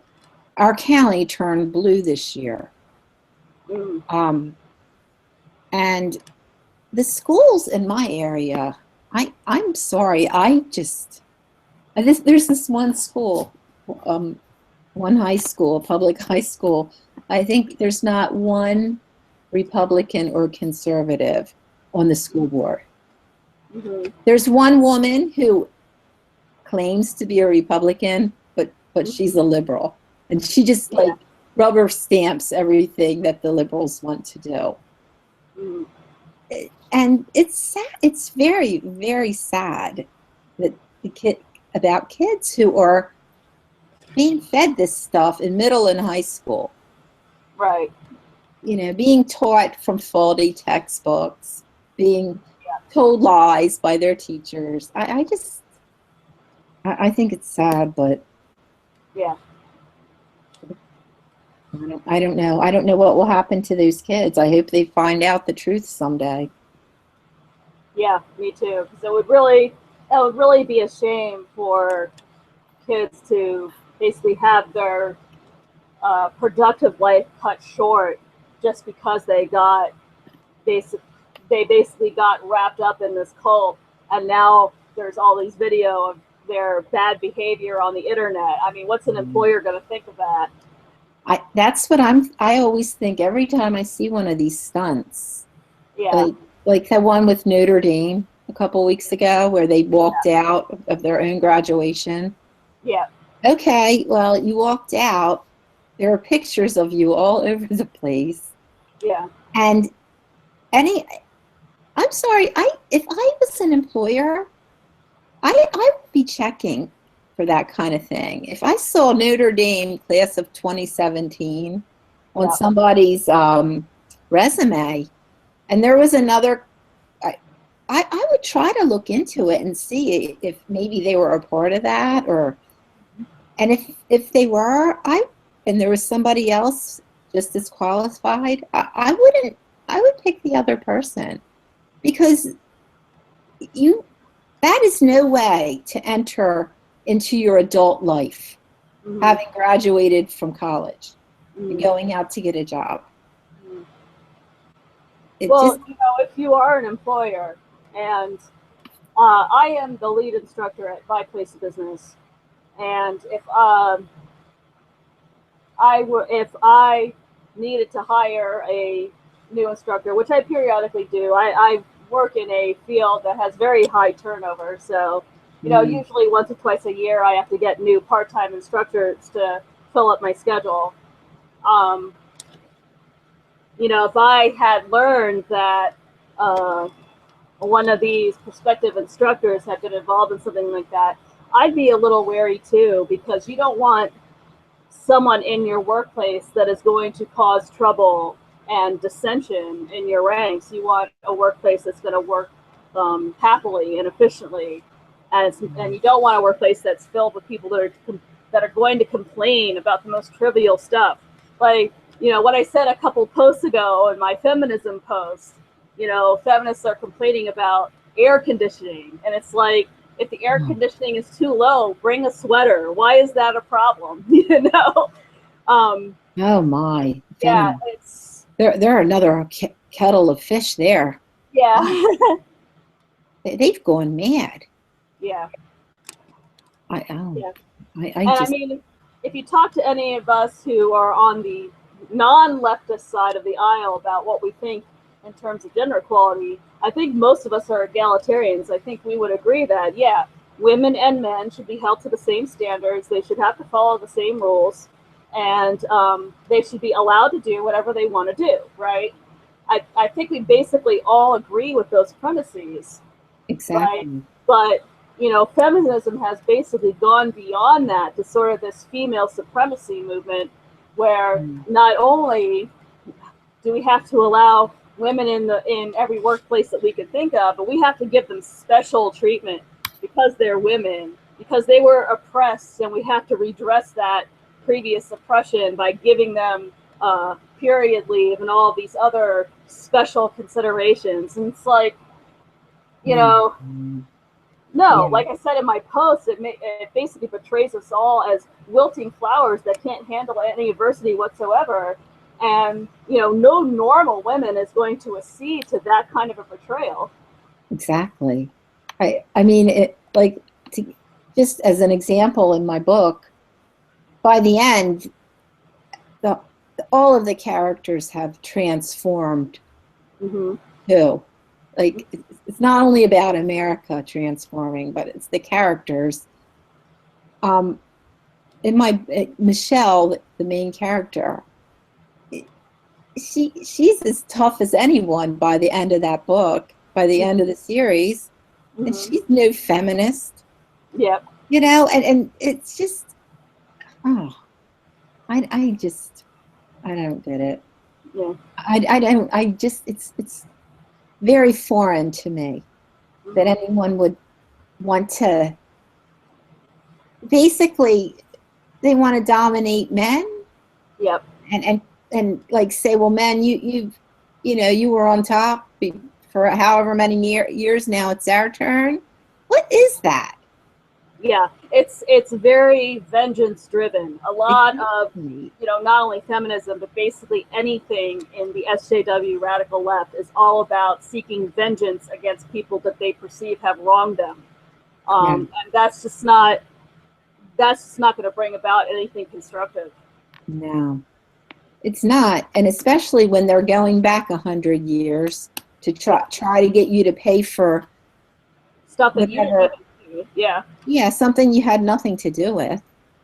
[SPEAKER 2] our county turned blue this year.
[SPEAKER 1] Mm.
[SPEAKER 2] Um, and the schools in my area, I'm sorry, there's this one school, one high school, public high school. I think there's not one Republican or conservative on the school board.
[SPEAKER 1] Mm-hmm.
[SPEAKER 2] There's one woman who claims to be a Republican, but she's a liberal, and she just
[SPEAKER 1] Yeah.
[SPEAKER 2] like rubber stamps everything that the liberals want to do.
[SPEAKER 1] Mm.
[SPEAKER 2] And it's sad. It's very, very sad that about kids who are being fed this stuff in middle and high school.
[SPEAKER 1] Right.
[SPEAKER 2] Being taught from faulty textbooks, being
[SPEAKER 1] Yeah.
[SPEAKER 2] told lies by their teachers. I think it's sad, but
[SPEAKER 1] Yeah.
[SPEAKER 2] I don't know. I don't know what will happen to those kids. I hope they find out the truth someday.
[SPEAKER 1] Yeah. Me too. Because that would really be a shame for kids to basically have their productive life cut short just because basic they basically got wrapped up in this cult, and now there's all these video of their bad behavior on the internet. I mean, what's an employer going to think of that?
[SPEAKER 2] That's what I always think every time I see one of these stunts,
[SPEAKER 1] Yeah.
[SPEAKER 2] like that one with Notre Dame a couple weeks ago where they walked out of their own graduation.
[SPEAKER 1] Yeah.
[SPEAKER 2] Okay, well, you walked out. There are pictures of you all over the place.
[SPEAKER 1] Yeah.
[SPEAKER 2] And any I'm sorry, if I was an employer, I would be checking for that kind of thing. If I saw Notre Dame class of 2017 on
[SPEAKER 1] Yeah.
[SPEAKER 2] somebody's resume, and there was another, I would try to look into it and see if maybe they were a part of that, and if they were, and there was somebody else just as qualified, I would pick the other person because you that is no way to enter into your adult life,
[SPEAKER 1] Mm-hmm.
[SPEAKER 2] having graduated from college and
[SPEAKER 1] Mm-hmm.
[SPEAKER 2] going out to get a job.
[SPEAKER 1] Mm-hmm.
[SPEAKER 2] It
[SPEAKER 1] Well,
[SPEAKER 2] just,
[SPEAKER 1] if you are an employer, and I am the lead instructor at my place of business, and if I needed to hire a new instructor, which I periodically do, I work in a field that has very high turnover. So,
[SPEAKER 2] mm,
[SPEAKER 1] usually once or twice a year, I have to get new part-time instructors to fill up my schedule. Um, if I had learned that one of these prospective instructors had been involved in something like that, I'd be a little wary too, because you don't want someone in your workplace that is going to cause trouble and dissension in your ranks. You want a workplace that's going to work happily and efficiently, and you don't want a workplace that's filled with people that are going to complain about the most trivial stuff. Like, what I said a couple posts ago in my feminism post, feminists are complaining about air conditioning, and it's like, if the air conditioning is too low, bring a sweater. Why is that a problem?
[SPEAKER 2] Oh my.
[SPEAKER 1] Yeah,
[SPEAKER 2] Feminine.
[SPEAKER 1] it's
[SPEAKER 2] They're another kettle of fish there.
[SPEAKER 1] yeah,
[SPEAKER 2] They've gone mad.
[SPEAKER 1] yeah,
[SPEAKER 2] I oh,
[SPEAKER 1] yeah.
[SPEAKER 2] I
[SPEAKER 1] And I
[SPEAKER 2] just
[SPEAKER 1] mean, if you talk to any of us who are on the non-leftist side of the aisle about what we think in terms of gender equality, I think most of us are egalitarians. I think we would agree that, yeah, women and men should be held to the same standards. They should have to follow the same rules, and they should be allowed to do whatever they want to do, right? I think we basically all agree with those premises, right?
[SPEAKER 2] exactly.
[SPEAKER 1] But feminism has basically gone beyond that to sort of this female supremacy movement, where
[SPEAKER 2] Mm.
[SPEAKER 1] not only do we have to allow women in every workplace that we could think of, but we have to give them special treatment because they're women, because they were oppressed, and we have to redress that previous oppression by giving them period leave and all these other special considerations. And it's like, you know,
[SPEAKER 2] Mm.
[SPEAKER 1] no,
[SPEAKER 2] Yeah,
[SPEAKER 1] like I said in my post, it basically portrays us all as wilting flowers that can't handle any adversity whatsoever. And, no normal woman is going to accede to that kind of a portrayal.
[SPEAKER 2] exactly. I mean it like to, just as an example in my book, by the end, the all of the characters have transformed
[SPEAKER 1] Hmm.
[SPEAKER 2] too. Like it's not only about America transforming, but it's the characters. Um, in Michelle, the main character, she's as tough as anyone by the end of that book, by the end of the series, and
[SPEAKER 1] Hmm.
[SPEAKER 2] she's no feminist,
[SPEAKER 1] Yep.
[SPEAKER 2] and it's just oh, I just I don't get it.
[SPEAKER 1] Yeah.
[SPEAKER 2] I don't I just it's very foreign to me that
[SPEAKER 1] Hmm.
[SPEAKER 2] anyone would want to basically they want to dominate men
[SPEAKER 1] Yep.
[SPEAKER 2] and and like say, well, men, you were on top for however many years now. It's our turn. What is that?
[SPEAKER 1] Yeah. It's very vengeance driven. A lot of,
[SPEAKER 2] Exactly.
[SPEAKER 1] not only feminism, but basically anything in the SJW radical left is all about seeking vengeance against people that they perceive have wronged them.
[SPEAKER 2] Yeah.
[SPEAKER 1] And that's just not going to bring about anything constructive.
[SPEAKER 2] No, it's not, and especially when they're going back 100 years to
[SPEAKER 1] Yeah.
[SPEAKER 2] try to get you to pay for
[SPEAKER 1] Stuff that you didn't
[SPEAKER 2] whatever.
[SPEAKER 1] even do. Yeah.
[SPEAKER 2] Yeah, something you had nothing to do with.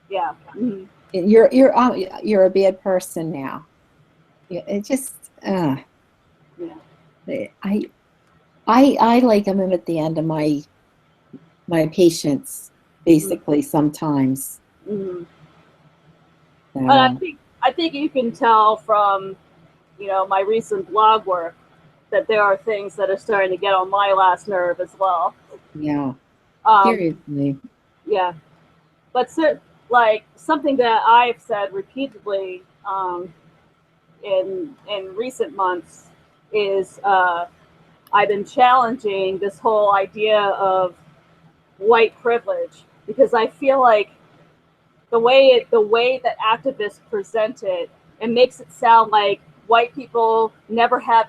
[SPEAKER 1] Yeah. Hmm.
[SPEAKER 2] You're a bad person now. Yeah, it just
[SPEAKER 1] Yeah.
[SPEAKER 2] I I like them at the end of my patients,
[SPEAKER 1] Hmm.
[SPEAKER 2] basically sometimes.
[SPEAKER 1] Hmm. And I
[SPEAKER 2] So
[SPEAKER 1] think I think you can tell from my recent blog work that there are things that are starting to get on my last nerve as well.
[SPEAKER 2] yeah,
[SPEAKER 1] Um,
[SPEAKER 2] seriously.
[SPEAKER 1] yeah, but like something that I've said repeatedly in recent months is I've been challenging this whole idea of white privilege, because I feel like the way that activists present it, it makes it sound like white people never have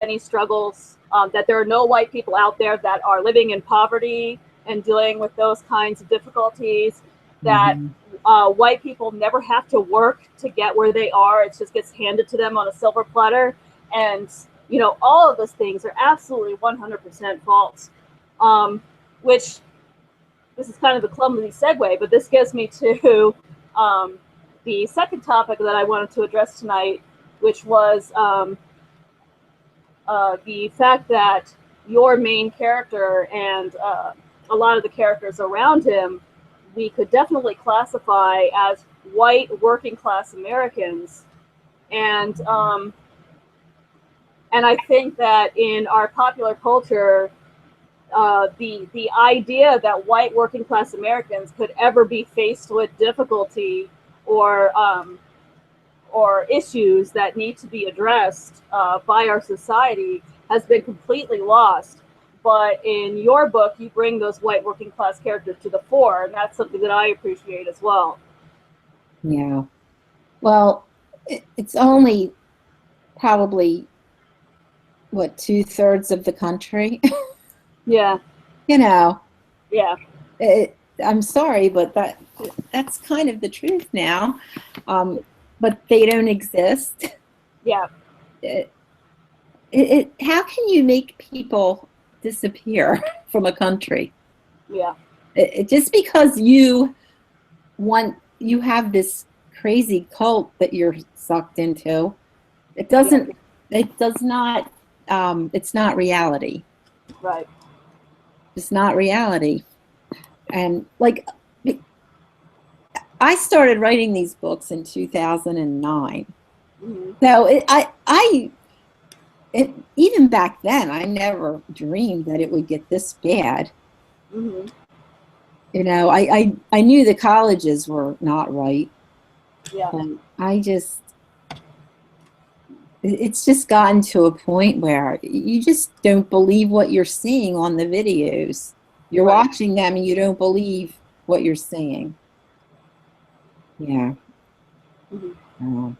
[SPEAKER 1] any struggles, that there are no white people out there that are living in poverty and dealing with those kinds of difficulties, that
[SPEAKER 2] Mhm.
[SPEAKER 1] white people never have to work to get where they are. It just gets handed to them on a silver platter. And, all of those things are absolutely 100% false. Which, this is kind of a clumsy segue, but this gets me to the second topic that I wanted to address tonight, which was the fact that your main character and a lot of the characters around him, we could definitely classify as white working class Americans, and I think that in our popular culture, the idea that white working class Americans could ever be faced with difficulty or issues that need to be addressed by our society has been completely lost. But in your book, you bring those white working class characters to the fore, and that's something that I appreciate as well.
[SPEAKER 2] Yeah. Well, it's only probably, what, 2/3 of the country?
[SPEAKER 1] Yeah.
[SPEAKER 2] You know,
[SPEAKER 1] Yeah.
[SPEAKER 2] I'm sorry, but that's kind of the truth now. But they don't exist.
[SPEAKER 1] Yeah.
[SPEAKER 2] How can you make people disappear from a country?
[SPEAKER 1] Yeah.
[SPEAKER 2] Just because you have this crazy cult that you're sucked into, it doesn't. It does not. It's not reality.
[SPEAKER 1] Right.
[SPEAKER 2] It's not reality. And like, I started writing these books in 2009.
[SPEAKER 1] Mm-hmm.
[SPEAKER 2] So even back then, I never dreamed that it would get this bad.
[SPEAKER 1] Mm-hmm.
[SPEAKER 2] You know, I knew the colleges were not right.
[SPEAKER 1] Yeah.
[SPEAKER 2] And it's just gotten to a point where you just don't believe what you're seeing on the videos. You're
[SPEAKER 1] Right.
[SPEAKER 2] watching them and you don't believe what you're seeing. Yeah.
[SPEAKER 1] Mm-hmm.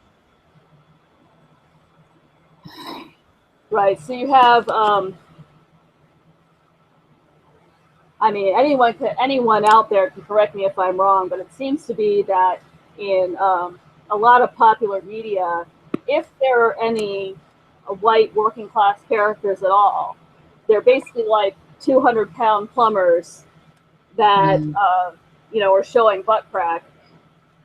[SPEAKER 1] Right. So you have, I mean, anyone out there can correct me if I'm wrong, but it seems to be that in a lot of popular media, if there are any white working class characters at all, they're basically like 200-pound plumbers that are showing butt crack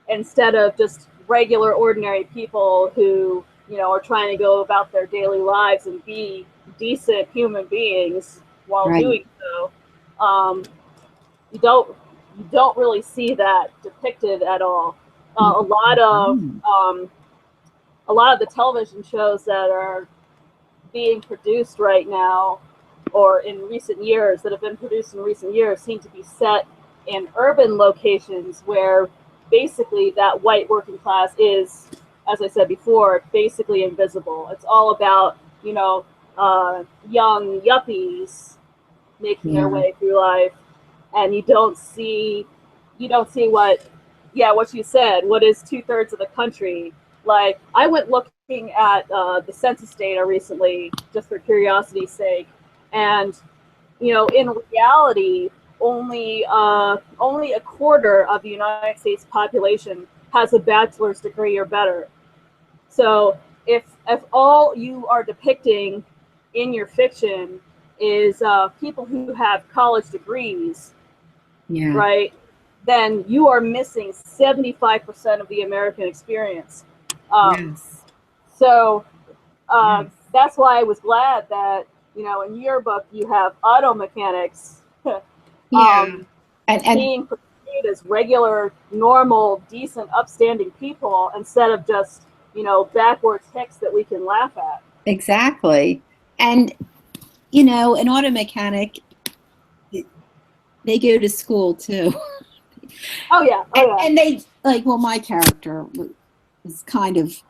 [SPEAKER 1] instead of just regular, ordinary people who are trying to go about their daily lives and be decent human beings while
[SPEAKER 2] Right.
[SPEAKER 1] doing so. Um, you don't really see that depicted at all. A lot of the television shows that are being produced right now, or in recent years, that have been produced in recent years, seem to be set in urban locations where basically that white working class is, as I said before, basically invisible. It's all about young yuppies making their
[SPEAKER 2] Yeah.
[SPEAKER 1] way through life, and you don't see what you said. What is 2/3 of the country? Like, I went looking at the census data recently, just for curiosity's sake, and in reality, only a quarter of the United States population has a bachelor's degree or better. So if all you are depicting in your fiction is people who have college degrees,
[SPEAKER 2] Yeah.
[SPEAKER 1] right, then you are missing 75% of the American experience.
[SPEAKER 2] Yes.
[SPEAKER 1] So
[SPEAKER 2] Yes.
[SPEAKER 1] that's why I was glad that in your book you have auto mechanics
[SPEAKER 2] Yeah. And
[SPEAKER 1] being portrayed as regular, normal, decent, upstanding people instead of just backwards hicks that we can laugh at.
[SPEAKER 2] exactly. And an auto mechanic, they go to school too.
[SPEAKER 1] Oh yeah, oh yeah.
[SPEAKER 2] And they, like, well, my character was kind of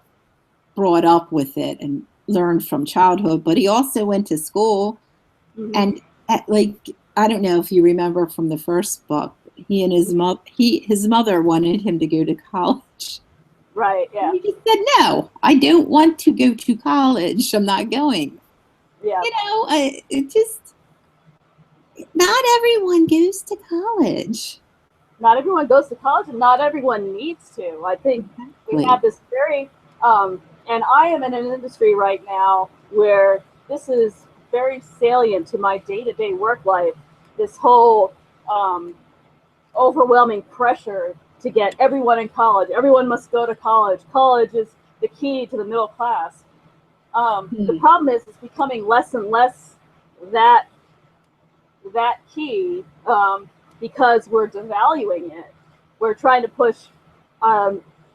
[SPEAKER 2] brought up with it and learned from childhood, but he also went to school.
[SPEAKER 1] Mm-hmm.
[SPEAKER 2] And like, I don't know if you remember from the first book, he and his mother wanted him to go to college.
[SPEAKER 1] Right, yeah.
[SPEAKER 2] And he just said, no, I don't want to go to college. I'm not going.
[SPEAKER 1] Yeah.
[SPEAKER 2] It just, not everyone goes to college.
[SPEAKER 1] Not everyone goes to college, and not everyone needs to. I think we have this very, and I am in an industry right now where this is very salient to my day-to-day work life. This whole overwhelming pressure to get everyone in college. Everyone must go to college. College is the key to the middle class. The problem is it's becoming less and less that key, because we're devaluing it. We're trying to push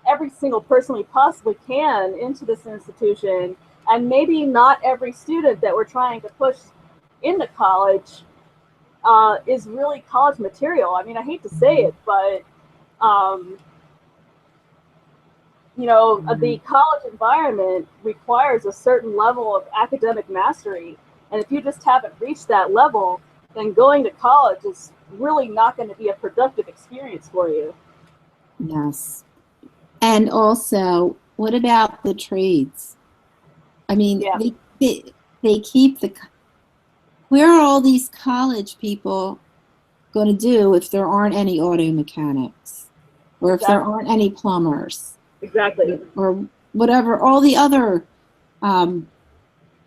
[SPEAKER 1] every single person we possibly can into this institution, and maybe not every student that we're trying to push into college is really college material. I mean, I hate to say it, but the college environment requires a certain level of academic mastery, and if you just haven't reached that level, then going to college is really not going to be a productive experience for you.
[SPEAKER 2] Yes. And also, what about the trades? I mean,
[SPEAKER 1] Yeah.
[SPEAKER 2] they keep where are all these college people going to do if there aren't any auto mechanics, or if there aren't any plumbers?
[SPEAKER 1] Exactly.
[SPEAKER 2] Or whatever, all the other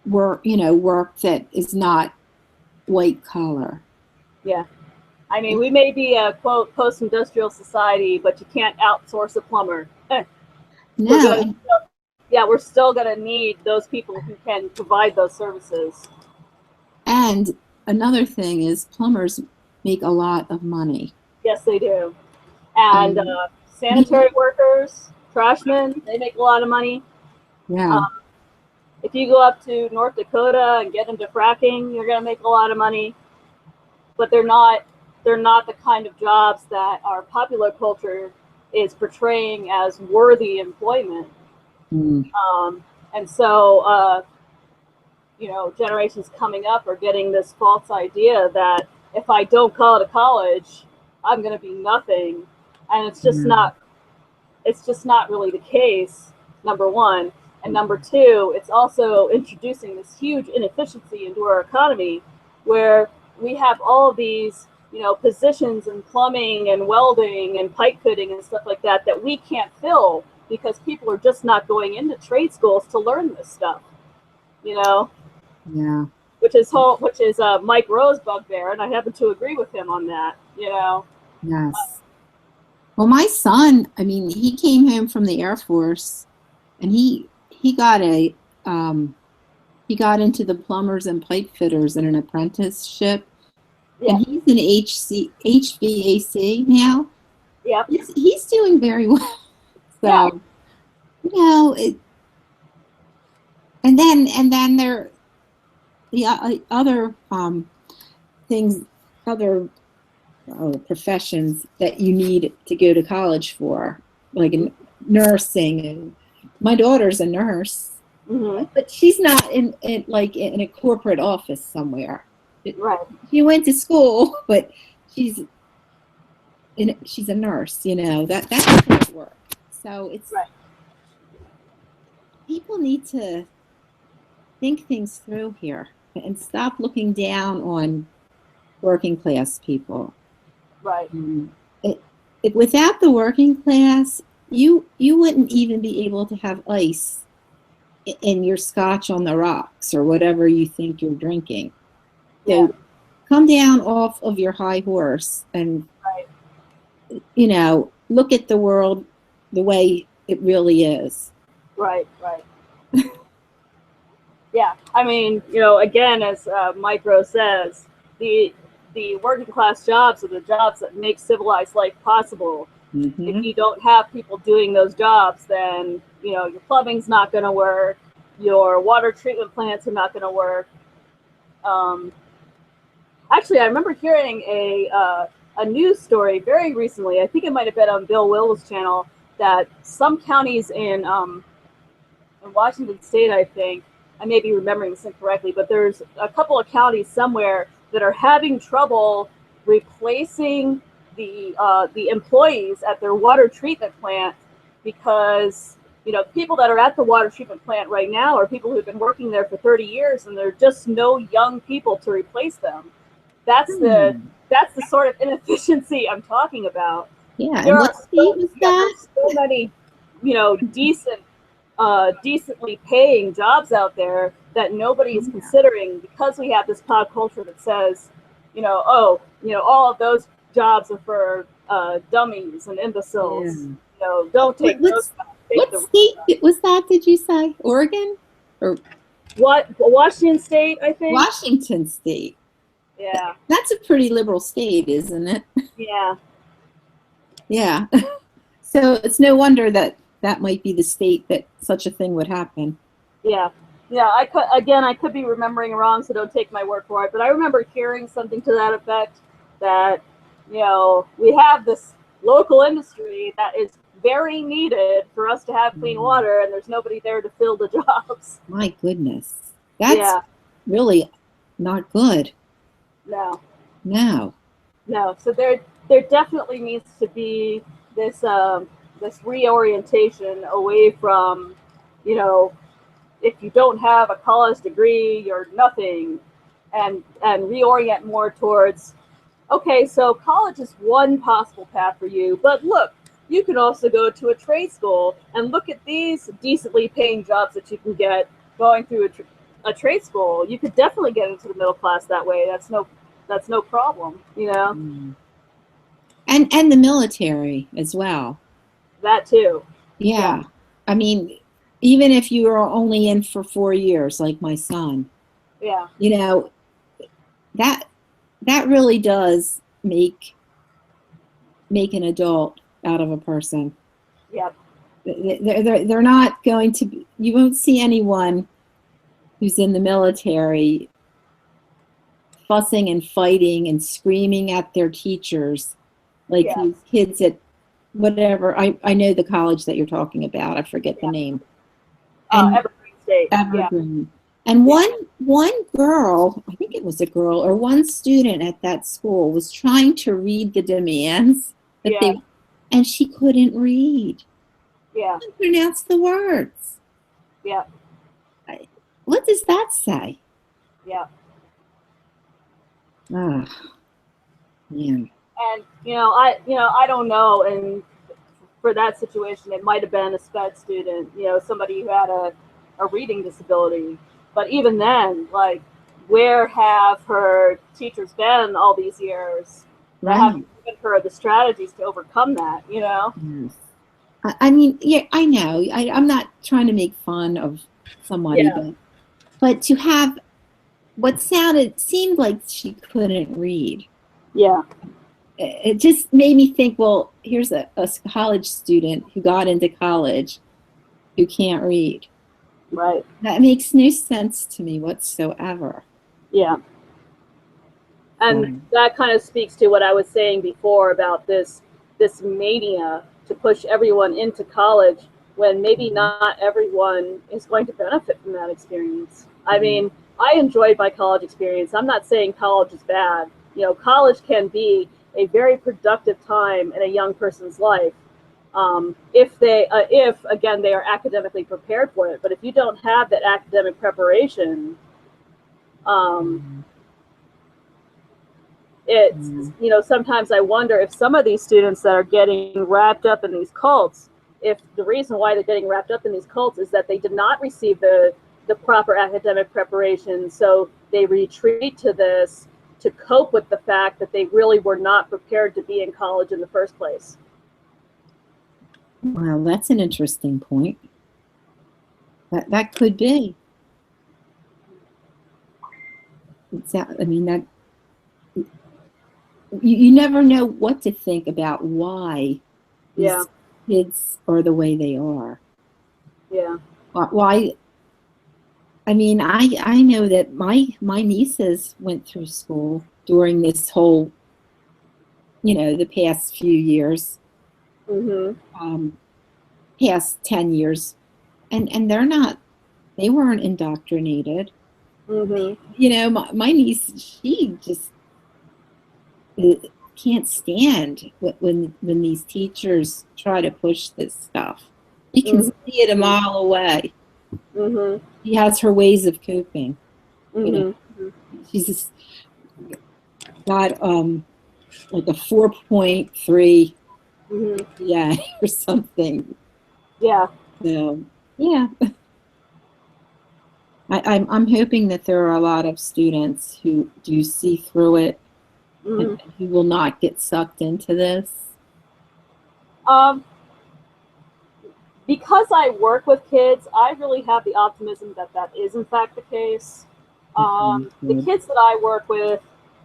[SPEAKER 2] work that is not white collar.
[SPEAKER 1] Yeah. I mean, we may be a, quote, post-industrial society, but you can't outsource a plumber.
[SPEAKER 2] No.
[SPEAKER 1] We're still going to need those people who can provide those services.
[SPEAKER 2] And another thing is plumbers make a lot of money.
[SPEAKER 1] Yes, they do. And sanitary workers, trashmen, they make a lot of money.
[SPEAKER 2] Yeah.
[SPEAKER 1] If you go up to North Dakota and get into fracking, you're going to make a lot of money. But they're not the kind of jobs that our popular culture is portraying as worthy employment. And so, generations coming up are getting this false idea that if I don't go to college, I'm going to be nothing. And it's just not really the case, number one. And number two, it's also introducing this huge inefficiency into our economy, where we have all of these, positions in plumbing and welding and pipe fitting and stuff like that we can't fill because people are just not going into trade schools to learn this stuff, Yeah. Which is Mike Rowe's bugbear, and I happen to agree with him on that,
[SPEAKER 2] Yes. Well, my son, I mean, he came home from the Air Force, and he got into the plumbers and pipe fitters in an apprenticeship. Yeah. And he's in HVAC now.
[SPEAKER 1] Yeah.
[SPEAKER 2] He's doing very well. So, and then there, the other things, other professions that you need to go to college for, like nursing. And my daughter's a nurse, but she's not in a corporate office somewhere.
[SPEAKER 1] Right.
[SPEAKER 2] She went to school, but she's a nurse. That's hard work. So it's people need to think things through here and stop looking down on working class people.
[SPEAKER 1] Right.
[SPEAKER 2] Without the working class, you wouldn't even be able to have ice in your scotch on the rocks or whatever you think you're drinking. So come down off of your high horse and look at the world the way it really is.
[SPEAKER 1] Right. Yeah, I mean, again, as Mike Rowe says, the working class jobs are the jobs that make civilized life possible. If you don't have people doing those jobs, then your plumbing's not going to work, your water treatment plants are not going to work. Actually, I remember hearing a news story very recently. I think it might have been on Bill Will's channel, that some counties in Washington State, I think, I may be remembering this incorrectly, but there's a couple of counties somewhere that are having trouble replacing the employees at their water treatment plant, because people that are at the water treatment plant right now are people who've been working there for 30 years, and there are just no young people to replace them. That's the sort of inefficiency I'm talking about.
[SPEAKER 2] Yeah, and what state was that?
[SPEAKER 1] So many, decently paying jobs out there that nobody is considering, because we have this pop culture that says, all of those jobs are for dummies and imbeciles.
[SPEAKER 2] Yeah.
[SPEAKER 1] You know, don't take those guys. Take
[SPEAKER 2] What
[SPEAKER 1] the
[SPEAKER 2] state was that? Did you say Oregon or
[SPEAKER 1] what? Washington State, I think.
[SPEAKER 2] Washington State?
[SPEAKER 1] Yeah,
[SPEAKER 2] That's a pretty liberal state, isn't it?
[SPEAKER 1] yeah,
[SPEAKER 2] Yeah. So it's no wonder that that might be the state that such a thing would happen.
[SPEAKER 1] yeah, yeah. I could be remembering wrong, so don't take my word for it. But I remember hearing something to that effect that we have this local industry that is very needed for us to have clean water, and there's nobody there to fill the jobs.
[SPEAKER 2] My goodness. That's
[SPEAKER 1] Yeah,
[SPEAKER 2] really not good.
[SPEAKER 1] no,
[SPEAKER 2] No.
[SPEAKER 1] no. So there definitely needs to be this reorientation away from, you know, if you don't have a college degree, you're nothing, and reorient more towards, okay, so college is one possible path for you, but look, you can also go to a trade school and look at these decently paying jobs that you can get going through a trade school. You could definitely get into the middle class that way. That's no problem, you know.
[SPEAKER 2] Mm. And the military as well.
[SPEAKER 1] That too. Yeah,
[SPEAKER 2] Yeah. I mean, even if you are only in for 4 years, like my son,
[SPEAKER 1] yeah,
[SPEAKER 2] you know, that that really does make an adult out of a person.
[SPEAKER 1] yeah,
[SPEAKER 2] They're not going to be, you won't see anyone who's in the military fussing and fighting and screaming at their teachers like
[SPEAKER 1] yeah.
[SPEAKER 2] these kids at whatever. I know the college that you're talking about. I forget the
[SPEAKER 1] Yeah.
[SPEAKER 2] name. And
[SPEAKER 1] Evergreen State. Yeah,
[SPEAKER 2] Evergreen. And one girl, I think it was a girl, or one student at that school was trying to read the demands that
[SPEAKER 1] yeah,
[SPEAKER 2] they, and she couldn't read.
[SPEAKER 1] yeah,
[SPEAKER 2] Couldn't pronounce the words.
[SPEAKER 1] yeah,
[SPEAKER 2] What does that say?
[SPEAKER 1] yeah.
[SPEAKER 2] Ah, man.
[SPEAKER 1] And I don't know, and for that situation, it might have been a sped student, somebody who had a reading disability. But even then, like, where have her teachers been all these years that
[SPEAKER 2] Right.
[SPEAKER 1] haven't given her the strategies to overcome that?
[SPEAKER 2] Yes. I mean, yeah, I know. I'm not trying to make fun of somebody,
[SPEAKER 1] Yeah,
[SPEAKER 2] but to have what seemed like she couldn't read.
[SPEAKER 1] yeah,
[SPEAKER 2] It just made me think, well, here's a college student who got into college who can't read.
[SPEAKER 1] right,
[SPEAKER 2] That makes no sense to me whatsoever.
[SPEAKER 1] yeah. And that kind of speaks to what I was saying before about this mania to push everyone into college when maybe not everyone is going to benefit from that experience. I mean, I enjoyed my college experience. I'm not saying college is bad. College can be a very productive time in a young person's life, if again they are academically prepared for it. But if you don't have that academic preparation, sometimes I wonder if some of these students that are getting wrapped up in these cults, if the reason why they're getting wrapped up in these cults is that they did not receive the proper academic preparation, so they retreat to this to cope with the fact that they really were not prepared to be in college in the first place.
[SPEAKER 2] Well, that's an interesting point. That could be. I mean, that you never know what to think about why these kids are the way they are.
[SPEAKER 1] Yeah.
[SPEAKER 2] Why? I mean, I know that my nieces went through school during this whole, the past few years, past 10 years, and they weren't indoctrinated. My niece, she just can't stand when these teachers try to push this stuff. You can see it a mile away. She has her ways of coping. She's just got like a 4.3 or something.
[SPEAKER 1] Yeah.
[SPEAKER 2] So yeah. I'm hoping that there are a lot of students who do see through it and who will not get sucked into this.
[SPEAKER 1] Um, because I work with kids, I really have the optimism that that is in fact the case. The
[SPEAKER 2] Good.
[SPEAKER 1] kids that I work with,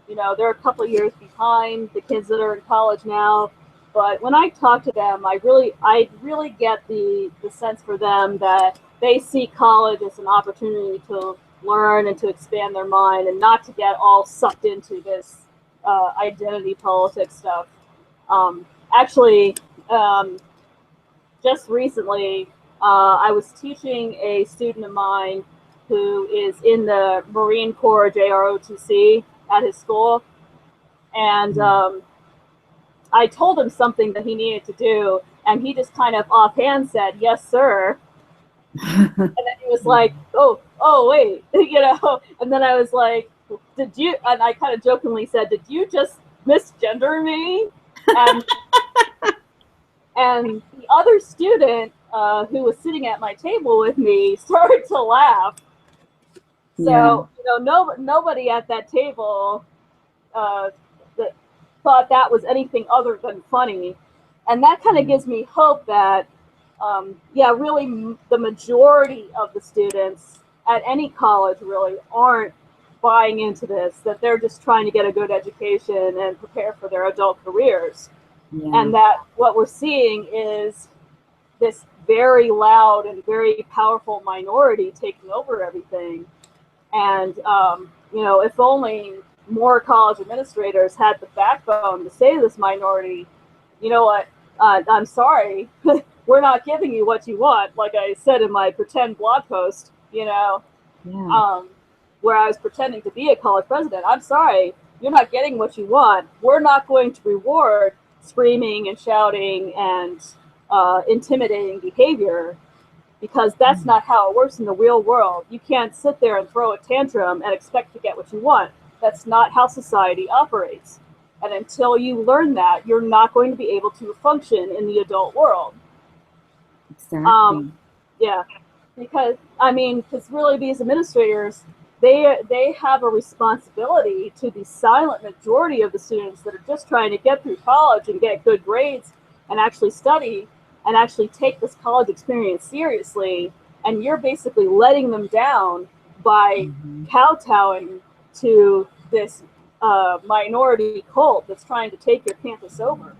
[SPEAKER 1] they're a couple of years behind the kids that are in college now. But when I talk to them, I really get the sense for them that they see college as an opportunity to learn and to expand their mind and not to get all sucked into this identity politics stuff. Actually, just recently, I was teaching a student of mine who is in the Marine Corps JROTC at his school, and I told him something that he needed to do, and he just kind of offhand said, "Yes, sir." And then he was like, "Oh, wait," And then I was like, "Did you?" And I kind of jokingly said, "Did you just misgender me?" And And the other student who was sitting at my table with me started to laugh.
[SPEAKER 2] Yeah.
[SPEAKER 1] So, nobody at that table uh, that thought that was anything other than funny. And that kind of gives me hope that, yeah, really the majority of the students at any college really aren't buying into this, that they're just trying to get a good education and prepare for their adult careers.
[SPEAKER 2] Yeah.
[SPEAKER 1] And that what we're seeing is this very loud and very powerful minority taking over everything. And, if only more college administrators had the backbone to say to this minority, you know what, I'm sorry, we're not giving you what you want, like I said in my pretend blog post,
[SPEAKER 2] Yeah.
[SPEAKER 1] where I was pretending to be a college president. I'm sorry, you're not getting what you want. We're not going to reward screaming and shouting and intimidating behavior, because that's not how it works in the real world. You can't sit there and throw a tantrum and expect to get what you want. That's not how society operates. And until you learn that, you're not going to be able to function in the adult world.
[SPEAKER 2] Exactly.
[SPEAKER 1] Yeah, because really these administrators, they have a responsibility to the silent majority of the students that are just trying to get through college and get good grades and actually study and actually take this college experience seriously. And you're basically letting them down by kowtowing to this minority cult that's trying to take your campus over.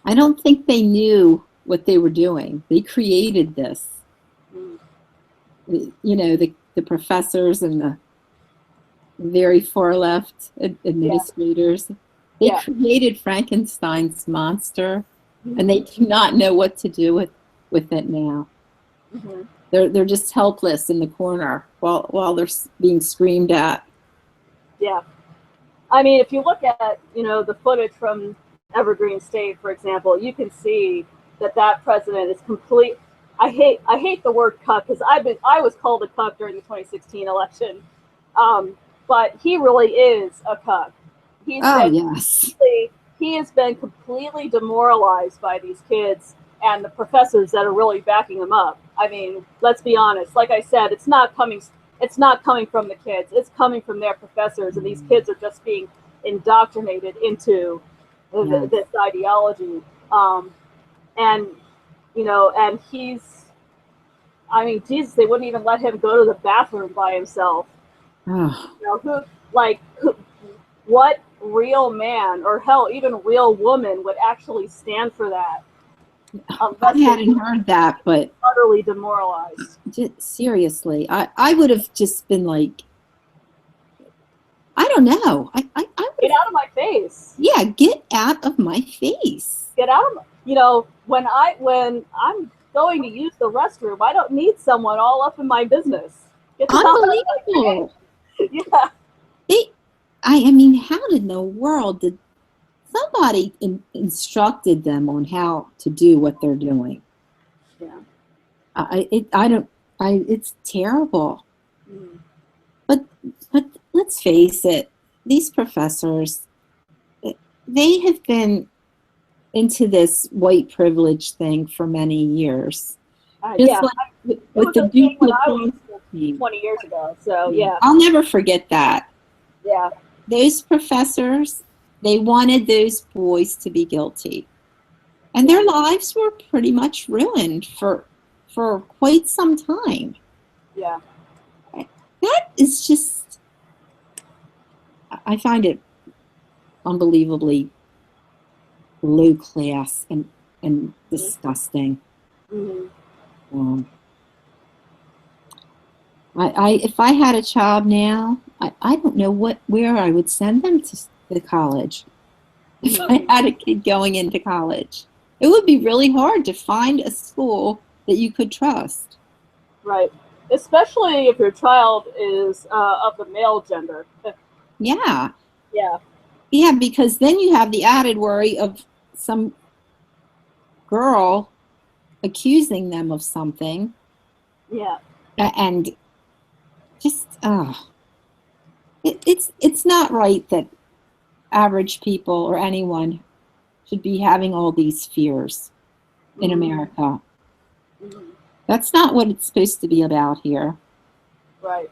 [SPEAKER 2] I don't think they knew what they were doing. They created this.
[SPEAKER 1] Mm.
[SPEAKER 2] The professors and the very far left administrators, they
[SPEAKER 1] Yeah.
[SPEAKER 2] created Frankenstein's monster,
[SPEAKER 1] Mm-hmm.
[SPEAKER 2] and they do not know what to do with it now.
[SPEAKER 1] Mm-hmm.
[SPEAKER 2] They're just helpless in the corner while they're being screamed at.
[SPEAKER 1] Yeah. I mean, if you look at, the footage from Evergreen State, for example, you can see that president is complete. I hate the word cuck, because I was called a cuck during the 2016 election. But he really is a cuck.
[SPEAKER 2] Yes.
[SPEAKER 1] He has been completely demoralized by these kids and the professors that are really backing him up. I mean, let's be honest. Like I said, it's not coming from the kids. It's coming from their professors, and these kids are just being indoctrinated into this ideology. And and Jesus, they wouldn't even let him go to the bathroom by himself. What real man, or hell, even real woman, would actually stand for that?
[SPEAKER 2] I hadn't heard that, but
[SPEAKER 1] utterly demoralized.
[SPEAKER 2] Seriously, I would have just been like, I don't know. I
[SPEAKER 1] Get out of my face.
[SPEAKER 2] Yeah, get out of my face.
[SPEAKER 1] Get out of when I'm going to use the restroom, I don't need someone all up in my business.
[SPEAKER 2] Unbelievable.
[SPEAKER 1] Yeah.
[SPEAKER 2] I mean, how in the world did somebody instructed them on how to do what they're doing?
[SPEAKER 1] Yeah.
[SPEAKER 2] It's terrible.
[SPEAKER 1] Mm.
[SPEAKER 2] But let's face it, these professors, they have been into this white privilege thing for many years.
[SPEAKER 1] Yeah.
[SPEAKER 2] With the Duke
[SPEAKER 1] when I was 20 years ago. So yeah.
[SPEAKER 2] I'll never forget that.
[SPEAKER 1] Yeah.
[SPEAKER 2] Those professors, they wanted those boys to be guilty. And their lives were pretty much ruined for quite some time.
[SPEAKER 1] Yeah.
[SPEAKER 2] That is just, I find it unbelievably low class and disgusting.
[SPEAKER 1] Mm-hmm.
[SPEAKER 2] Um, if I had a child now, I don't know where I would send them to college. If I had a kid going into college, it would be really hard to find a school that you could trust.
[SPEAKER 1] Right. Especially if your child is of the male gender.
[SPEAKER 2] Yeah.
[SPEAKER 1] Yeah.
[SPEAKER 2] Yeah, because then you have the added worry of some girl accusing them of something.
[SPEAKER 1] Yeah.
[SPEAKER 2] And just, it's not right that average people or anyone should be having all these fears in
[SPEAKER 1] Mm-hmm.
[SPEAKER 2] America.
[SPEAKER 1] Mm-hmm.
[SPEAKER 2] That's not what it's supposed to be about here.
[SPEAKER 1] Right.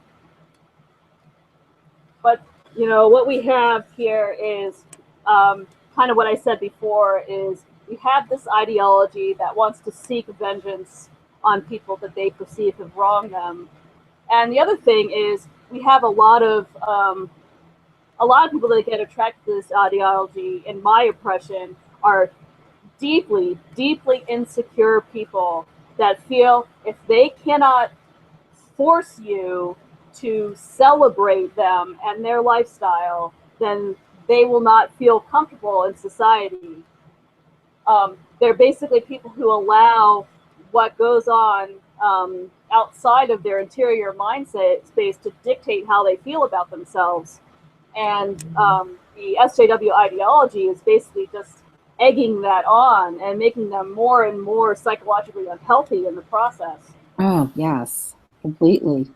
[SPEAKER 1] But what we have here is kind of what I said before is we have this ideology that wants to seek vengeance on people that they perceive have wronged them. And the other thing is we have a lot of people that get attracted to this ideology, in my impression, are deeply, deeply insecure people that feel if they cannot force you to celebrate them and their lifestyle, then they will not feel comfortable in society. They're basically people who allow what goes on outside of their interior mindset space to dictate how they feel about themselves. And the SJW ideology is basically just egging that on and making them more and more psychologically unhealthy in the process.
[SPEAKER 2] Oh, yes, completely.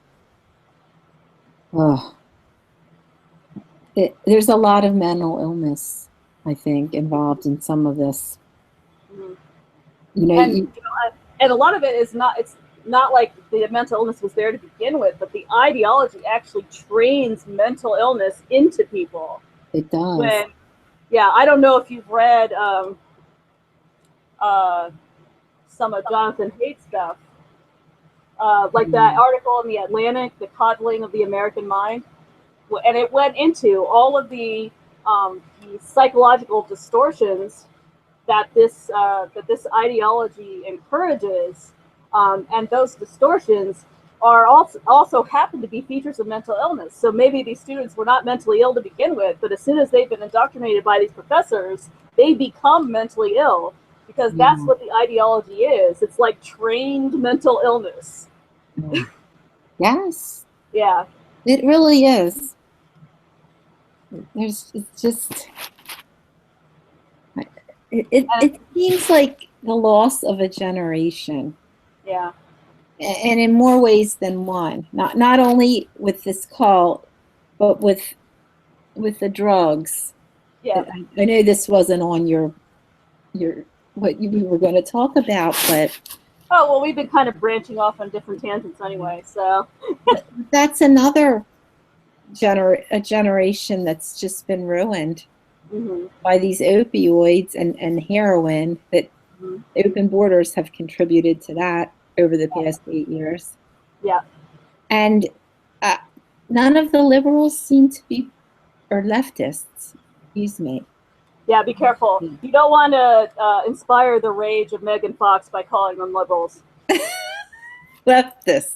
[SPEAKER 2] Oh, there's a lot of mental illness, I think, involved in some of this.
[SPEAKER 1] Mhm.
[SPEAKER 2] You know,
[SPEAKER 1] And and a lot of it is not. It's not like the mental illness was there to begin with, but the ideology actually trains mental illness into people.
[SPEAKER 2] it does.
[SPEAKER 1] When, yeah, I don't know if you've read uh, some of Jonathan Haidt's stuff, like that
[SPEAKER 2] Mm.
[SPEAKER 1] article in the Atlantic, "The Coddling of the American Mind," and it went into all of the psychological distortions that this ideology encourages, and those distortions are also happen to be features of mental illness. So maybe these students were not mentally ill to begin with, but as soon as they've been indoctrinated by these professors, they become mentally ill because that's
[SPEAKER 2] Yeah.
[SPEAKER 1] what the ideology is. It's like trained mental illness.
[SPEAKER 2] Yeah. Yes,
[SPEAKER 1] Yeah.
[SPEAKER 2] it really is. It's just,
[SPEAKER 1] And,
[SPEAKER 2] it seems like the loss of a generation,
[SPEAKER 1] yeah.
[SPEAKER 2] and in more ways than one. Not only with this call, but with the drugs.
[SPEAKER 1] Yeah.
[SPEAKER 2] I know this wasn't on your what we were going to talk about, but
[SPEAKER 1] Oh, well, we've been kind of branching off on different tangents anyway, so.
[SPEAKER 2] that's another a generation that's just been ruined
[SPEAKER 1] Mm-hmm.
[SPEAKER 2] by these opioids and heroin. That
[SPEAKER 1] Mm-hmm.
[SPEAKER 2] open borders have contributed to that over the past 8 years.
[SPEAKER 1] Yeah.
[SPEAKER 2] And uh, none of the liberals seem to be, or leftists, excuse me.
[SPEAKER 1] Yeah, be careful. You don't want to inspire the rage of Megan Fox by calling them liberals.
[SPEAKER 2] Leftists.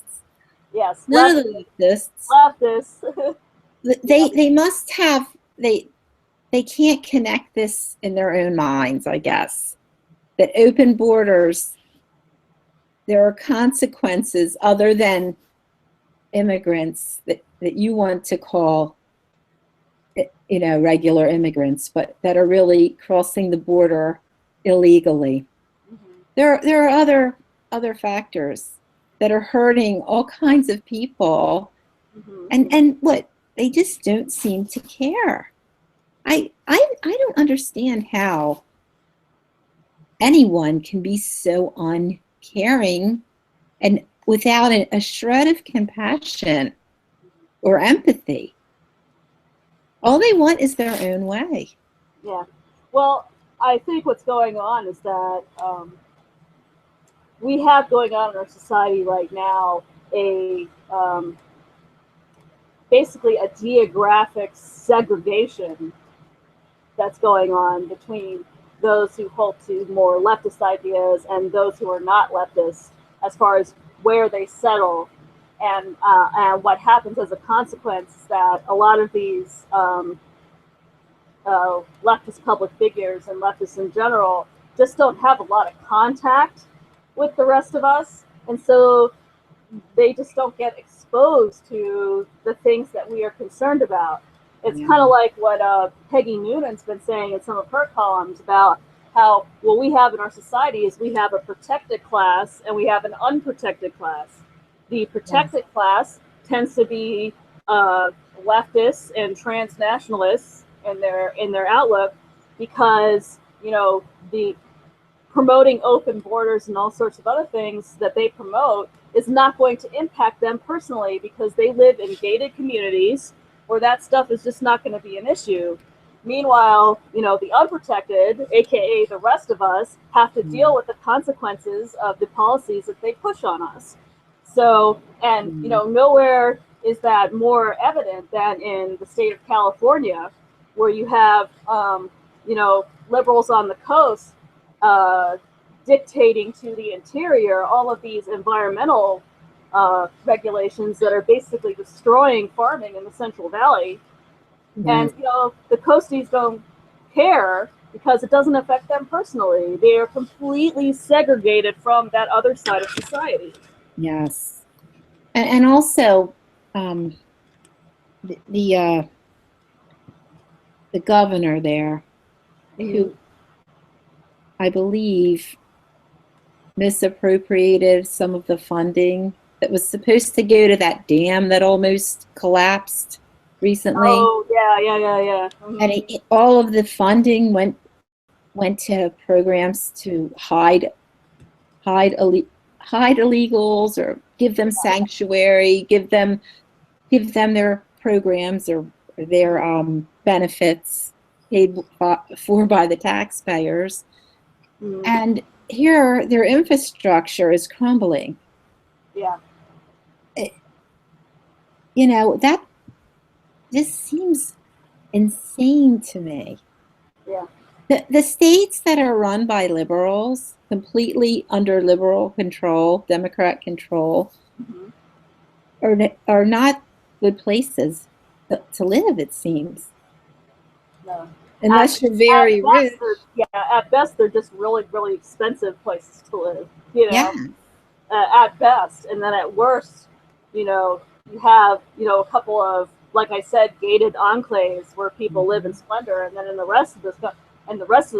[SPEAKER 1] Yes,
[SPEAKER 2] None of the leftists.
[SPEAKER 1] leftists.
[SPEAKER 2] They must have, they can't connect this in their own minds, I guess. That open borders, there are consequences other than immigrants that you want to call, regular immigrants, but that are really crossing the border illegally.
[SPEAKER 1] Mhm.
[SPEAKER 2] There are other factors that are hurting all kinds of people,
[SPEAKER 1] Mhm.
[SPEAKER 2] and what they just don't seem to care. I don't understand how anyone can be so uncaring and without a shred of compassion or empathy. All they want is their own way.
[SPEAKER 1] Yeah. Well, I think what's going on is that we have going on in our society right now a basically a geographic segregation that's going on between those who hold to more leftist ideas and those who are not leftist, as far as where they settle, and what happens as a consequence is that a lot of these leftist public figures and leftists in general just don't have a lot of contact with the rest of us, and so they just don't get exposed to the things that we are concerned about. It's kind of like what Peggy Noonan's been saying in some of her columns about how what we have in our society is we have a protected class and we have an unprotected class. The protected class tends to be leftists and transnationalists in their outlook, because the promoting open borders and all sorts of other things that they promote is not going to impact them personally, because they live in gated communities where that stuff is just not going to be an issue. Meanwhile, the unprotected, aka the rest of us, have to deal with the consequences of the policies that they push on us. So, and nowhere is that more evident than in the state of California, where you have liberals on the coast dictating to the interior all of these environmental regulations that are basically destroying farming in the Central Valley. And the coasties don't care because it doesn't affect them personally. They are completely segregated from that other side of society.
[SPEAKER 2] Yes, and also the governor there, who I believe misappropriated some of the funding that was supposed to go to that dam that almost collapsed recently.
[SPEAKER 1] Oh, yeah. Mm-hmm.
[SPEAKER 2] And all of the funding went to programs to hide illegals, or give them sanctuary, give them their programs or their benefits paid for by the taxpayers. Mm. And here their infrastructure is crumbling.
[SPEAKER 1] Yeah.
[SPEAKER 2] That just seems insane to me.
[SPEAKER 1] Yeah.
[SPEAKER 2] The states that are run by liberals, completely under liberal control, Democrat control, are not good places to live, it seems.
[SPEAKER 1] No.
[SPEAKER 2] Unless you're very rich.
[SPEAKER 1] At best, they're just really, really expensive places to live,
[SPEAKER 2] Yeah.
[SPEAKER 1] At best. And then at worst, you have, a couple of, like I said, gated enclaves where people live in splendor. And then in the rest of the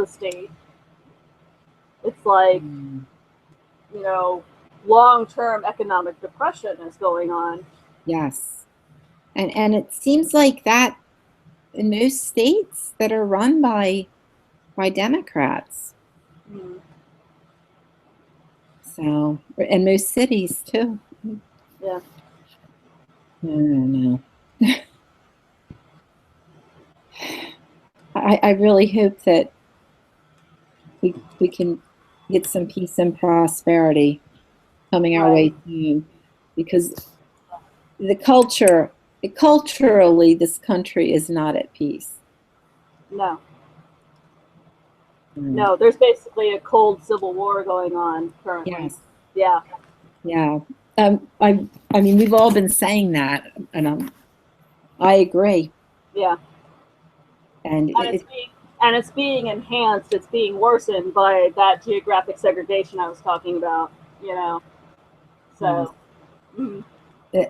[SPEAKER 1] state, it's like, long-term economic depression is going on.
[SPEAKER 2] Yes. And it seems like that in most states that are run by Democrats.
[SPEAKER 1] Mm.
[SPEAKER 2] So, and most cities too.
[SPEAKER 1] Yeah.
[SPEAKER 2] I don't know. I really hope that we can get some peace and prosperity coming our way soon, because culturally, this country is not at peace.
[SPEAKER 1] No. No, there's basically a cold civil war going on currently.
[SPEAKER 2] Yes.
[SPEAKER 1] Yeah.
[SPEAKER 2] Yeah. I mean, we've all been saying that, and I agree.
[SPEAKER 1] Yeah.
[SPEAKER 2] And
[SPEAKER 1] it's being enhanced. It's being worsened by that geographic segregation I was talking about. So.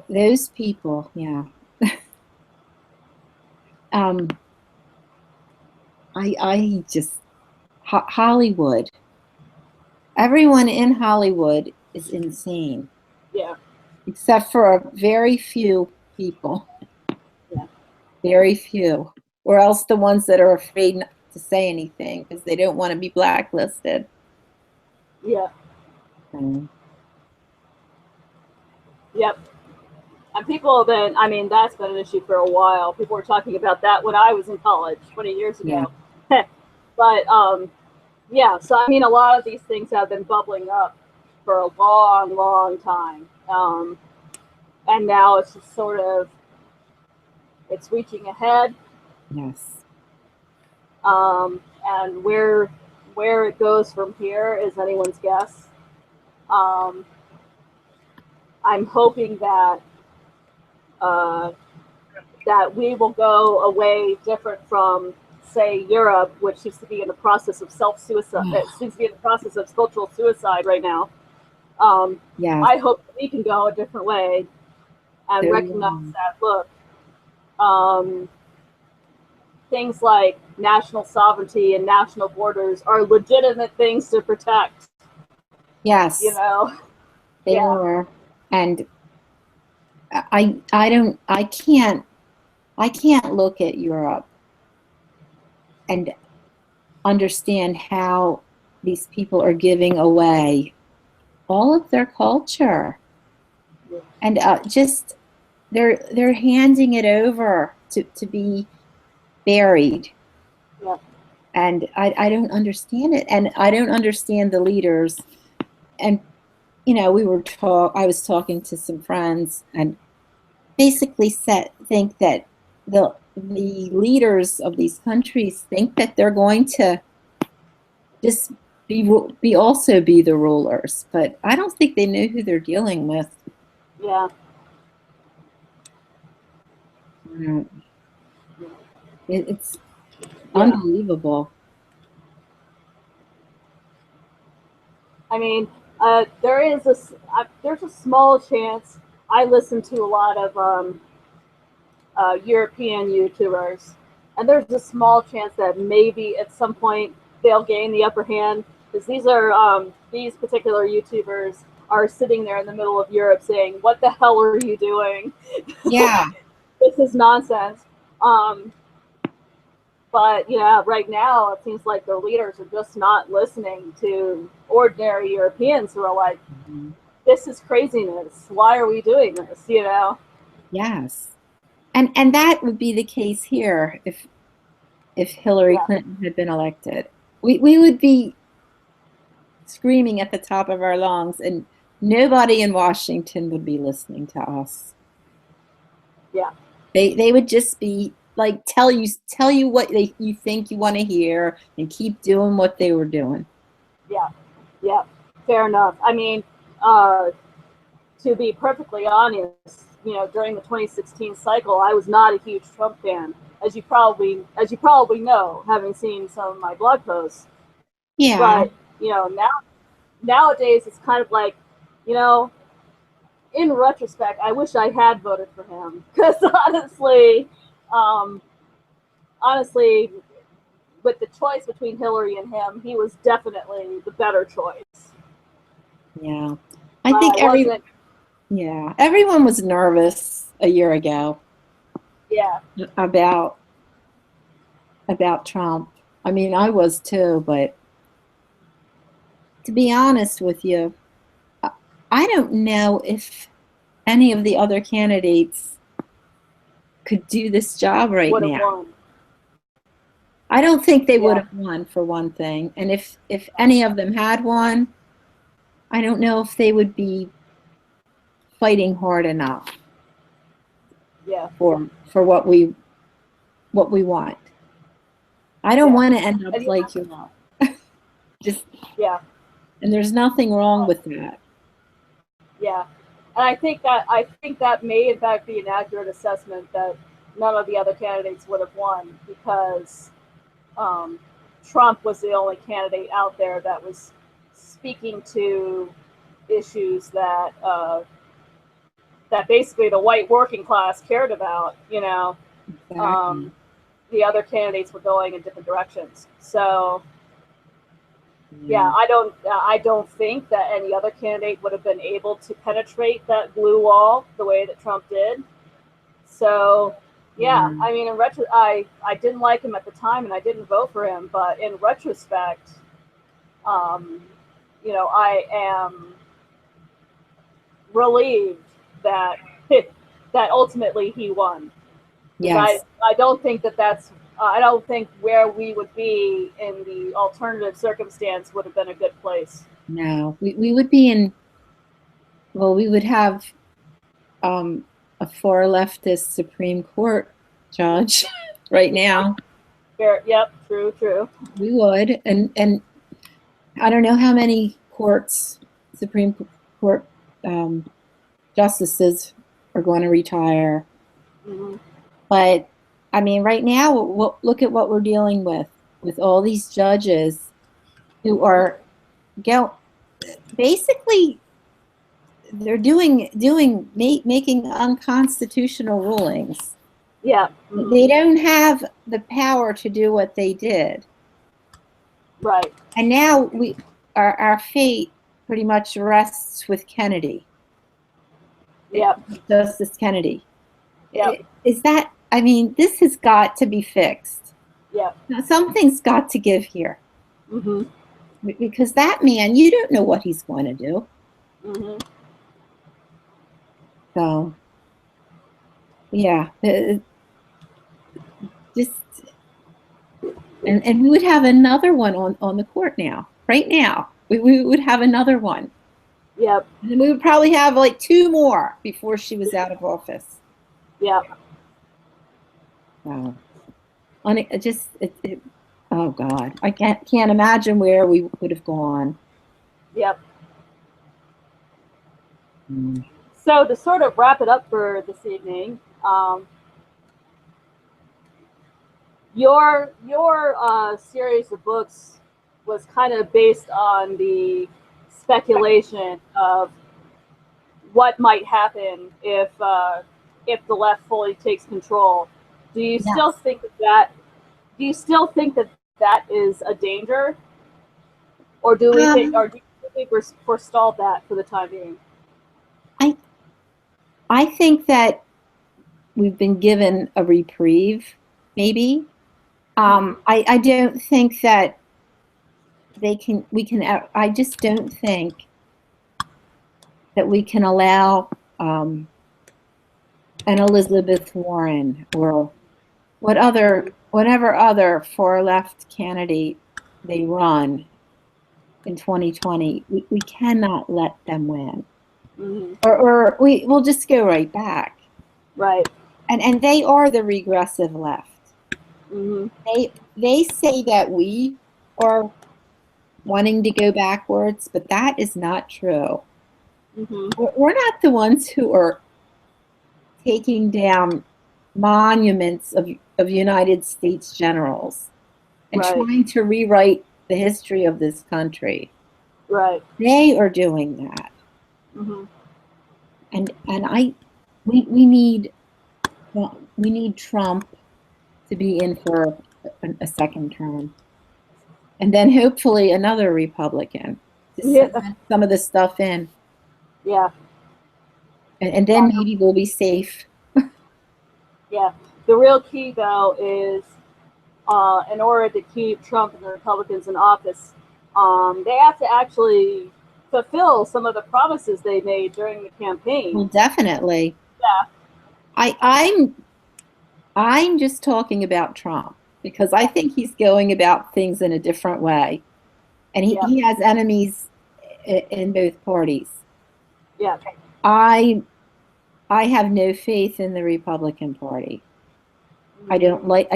[SPEAKER 2] Those people, yeah. I just Hollywood. Everyone in Hollywood is insane.
[SPEAKER 1] Yeah.
[SPEAKER 2] Except for a very few people.
[SPEAKER 1] Yeah.
[SPEAKER 2] Very few. Or else the ones that are afraid not to say anything because they don't want to be blacklisted.
[SPEAKER 1] Yeah. Yep. And people have been, that's been an issue for a while. People were talking about that when I was in college 20 years ago. Yeah. But yeah, so I mean, a lot of these things have been bubbling up for a long, long time, and now it's just sort of it's reaching ahead,
[SPEAKER 2] Yes.
[SPEAKER 1] and where it goes from here is anyone's guess. Um, I'm hoping that uh, that we will go away different from, say, Europe, which seems to be in the process of self-suicide. It seems to be in the process of cultural suicide right now.
[SPEAKER 2] Yes.
[SPEAKER 1] I hope we can go a different way and
[SPEAKER 2] So,
[SPEAKER 1] recognize that, look, um, things like national sovereignty and national borders are legitimate things to protect. You
[SPEAKER 2] yes,
[SPEAKER 1] know,
[SPEAKER 2] they
[SPEAKER 1] yeah,
[SPEAKER 2] are. And I can't look at Europe and understand how these people are giving away all of their culture, and just they're handing it over to be buried.
[SPEAKER 1] yeah,
[SPEAKER 2] And I don't understand it, and I don't understand the leaders. And I was talking to some friends, and basically think that the leaders of these countries think that they're going to just be the rulers, but I don't think they know who they're dealing with.
[SPEAKER 1] yeah.
[SPEAKER 2] You know, it's
[SPEAKER 1] Yeah.
[SPEAKER 2] unbelievable.
[SPEAKER 1] I mean, there's a small chance. I listen to a lot of European YouTubers, and there's a small chance that maybe at some point they'll gain the upper hand, because these particular YouTubers are sitting there in the middle of Europe saying, "What the hell are you doing?
[SPEAKER 2] Yeah.
[SPEAKER 1] This is nonsense." Um, but yeah, right now it seems like the leaders are just not listening to ordinary Europeans who are like,
[SPEAKER 2] Mhm.
[SPEAKER 1] "This is craziness. Why are we doing this?"
[SPEAKER 2] Yes. And that would be the case here if Hillary
[SPEAKER 1] Yeah,
[SPEAKER 2] Clinton had been elected. We would be screaming at the top of our lungs, and nobody in Washington would be listening to us.
[SPEAKER 1] yeah,
[SPEAKER 2] They would just be like tell you what you think you want to hear, and keep doing what they were doing.
[SPEAKER 1] yeah, yeah. Fair enough. I mean, uh, to be perfectly honest, during the 2016 cycle, I was not a huge Trump fan, as you probably know, having seen some of my blog posts.
[SPEAKER 2] Yeah.
[SPEAKER 1] But nowadays, it's kind of like, you know, in retrospect, I wish I had voted for him, because um, honestly, with the choice between Hillary and him, he was definitely the better choice.
[SPEAKER 2] Yeah. I
[SPEAKER 1] But
[SPEAKER 2] think
[SPEAKER 1] I wasn't.
[SPEAKER 2] everyone was nervous a year ago
[SPEAKER 1] Yeah,
[SPEAKER 2] about Trump. I mean, I was too, but to be honest with you, I I don't know if any of the other candidates could do this job right
[SPEAKER 1] would have
[SPEAKER 2] now.
[SPEAKER 1] won.
[SPEAKER 2] I don't think they would
[SPEAKER 1] Yeah,
[SPEAKER 2] have won, for one thing. And if any of them had won, I don't know if they would be fighting hard enough
[SPEAKER 1] yeah,
[SPEAKER 2] for what we want. I don't
[SPEAKER 1] yeah,
[SPEAKER 2] want to end up
[SPEAKER 1] and
[SPEAKER 2] like you all. Just
[SPEAKER 1] yeah,
[SPEAKER 2] And there's nothing wrong with that.
[SPEAKER 1] yeah. And I think that may in fact be an accurate assessment that none of the other candidates would have won, because um, Trump was the only candidate out there that was speaking to issues that basically the white working class cared about.
[SPEAKER 2] Exactly.
[SPEAKER 1] The other candidates were going in different directions. So yeah,
[SPEAKER 2] Yeah.
[SPEAKER 1] I don't think that any other candidate would have been able to penetrate that blue wall the way that Trump did. So yeah,
[SPEAKER 2] Yeah.
[SPEAKER 1] I mean, I didn't like him at the time, and I didn't vote for him. But in retrospect, um, I am relieved that that ultimately he won, because I
[SPEAKER 2] Yes.
[SPEAKER 1] I don't think that that's I don't think where we would be in the alternative circumstance would have been a good place.
[SPEAKER 2] No, we would be in, well, we would have a far leftist Supreme Court judge right now.
[SPEAKER 1] Yep, true, true.
[SPEAKER 2] We would, and I don't know how many Supreme Court justices are going to retire,
[SPEAKER 1] Hmm.
[SPEAKER 2] but I mean, right now, look at what we're dealing with all these judges who are basically they're making unconstitutional rulings.
[SPEAKER 1] Yeah.
[SPEAKER 2] They don't have the power to do what they did.
[SPEAKER 1] Right.
[SPEAKER 2] And now our fate pretty much rests with Kennedy.
[SPEAKER 1] Yeah.
[SPEAKER 2] Justice Kennedy.
[SPEAKER 1] Yeah.
[SPEAKER 2] Is that, I mean, this has got to be fixed.
[SPEAKER 1] Yeah.
[SPEAKER 2] Now, something's got to give here.
[SPEAKER 1] Hmm.
[SPEAKER 2] Because that man, you don't know what he's going to do.
[SPEAKER 1] Hmm.
[SPEAKER 2] So, yeah, just, and we would have another one on the court now. Right now, we would have another one.
[SPEAKER 1] Yep.
[SPEAKER 2] And we would probably have like two more before she was out of office.
[SPEAKER 1] Yeah.
[SPEAKER 2] Wow. Oh God, I can't imagine where we would have gone.
[SPEAKER 1] Yep.
[SPEAKER 2] Mm.
[SPEAKER 1] So to sort of wrap it up for this evening, your series of books was kind of based on the speculation of what might happen if the left fully takes control. Do you still
[SPEAKER 2] Yes.
[SPEAKER 1] think that? Do you still think that that is a danger, or do we think, or
[SPEAKER 2] Um,
[SPEAKER 1] do you think we're forestalled that for the time being?
[SPEAKER 2] I I think that we've been given a reprieve, maybe. I don't think that we can, I just don't think that we can allow an Elizabeth Warren or whatever other far left candidate they run in 2020. We cannot let them win,
[SPEAKER 1] Mm-hmm.
[SPEAKER 2] or we'll just go right back.
[SPEAKER 1] Right.
[SPEAKER 2] And they are the regressive left.
[SPEAKER 1] Mm-hmm.
[SPEAKER 2] They say that we are wanting to go backwards, but that is not true.
[SPEAKER 1] Mm-hmm.
[SPEAKER 2] We're not the ones who are taking down monuments of United States generals and
[SPEAKER 1] Right.
[SPEAKER 2] trying to rewrite the history of this country.
[SPEAKER 1] Right.
[SPEAKER 2] They are doing that.
[SPEAKER 1] Mm-hmm.
[SPEAKER 2] And we need Trump to be in for a second term. And then hopefully another Republican to
[SPEAKER 1] Yeah.
[SPEAKER 2] cement some of this stuff in.
[SPEAKER 1] Yeah.
[SPEAKER 2] And then maybe we'll be safe.
[SPEAKER 1] Yeah. The real key, though, is in order to keep Trump and the Republicans in office, they have to actually fulfill some of the promises they made during the
[SPEAKER 2] Well,
[SPEAKER 1] campaign.
[SPEAKER 2] definitely.
[SPEAKER 1] Yeah.
[SPEAKER 2] I'm just talking about Trump because I think he's going about things in a different way. And
[SPEAKER 1] Yeah.
[SPEAKER 2] he has enemies in both parties.
[SPEAKER 1] Yeah.
[SPEAKER 2] I I have no faith in the Republican Party. I don't like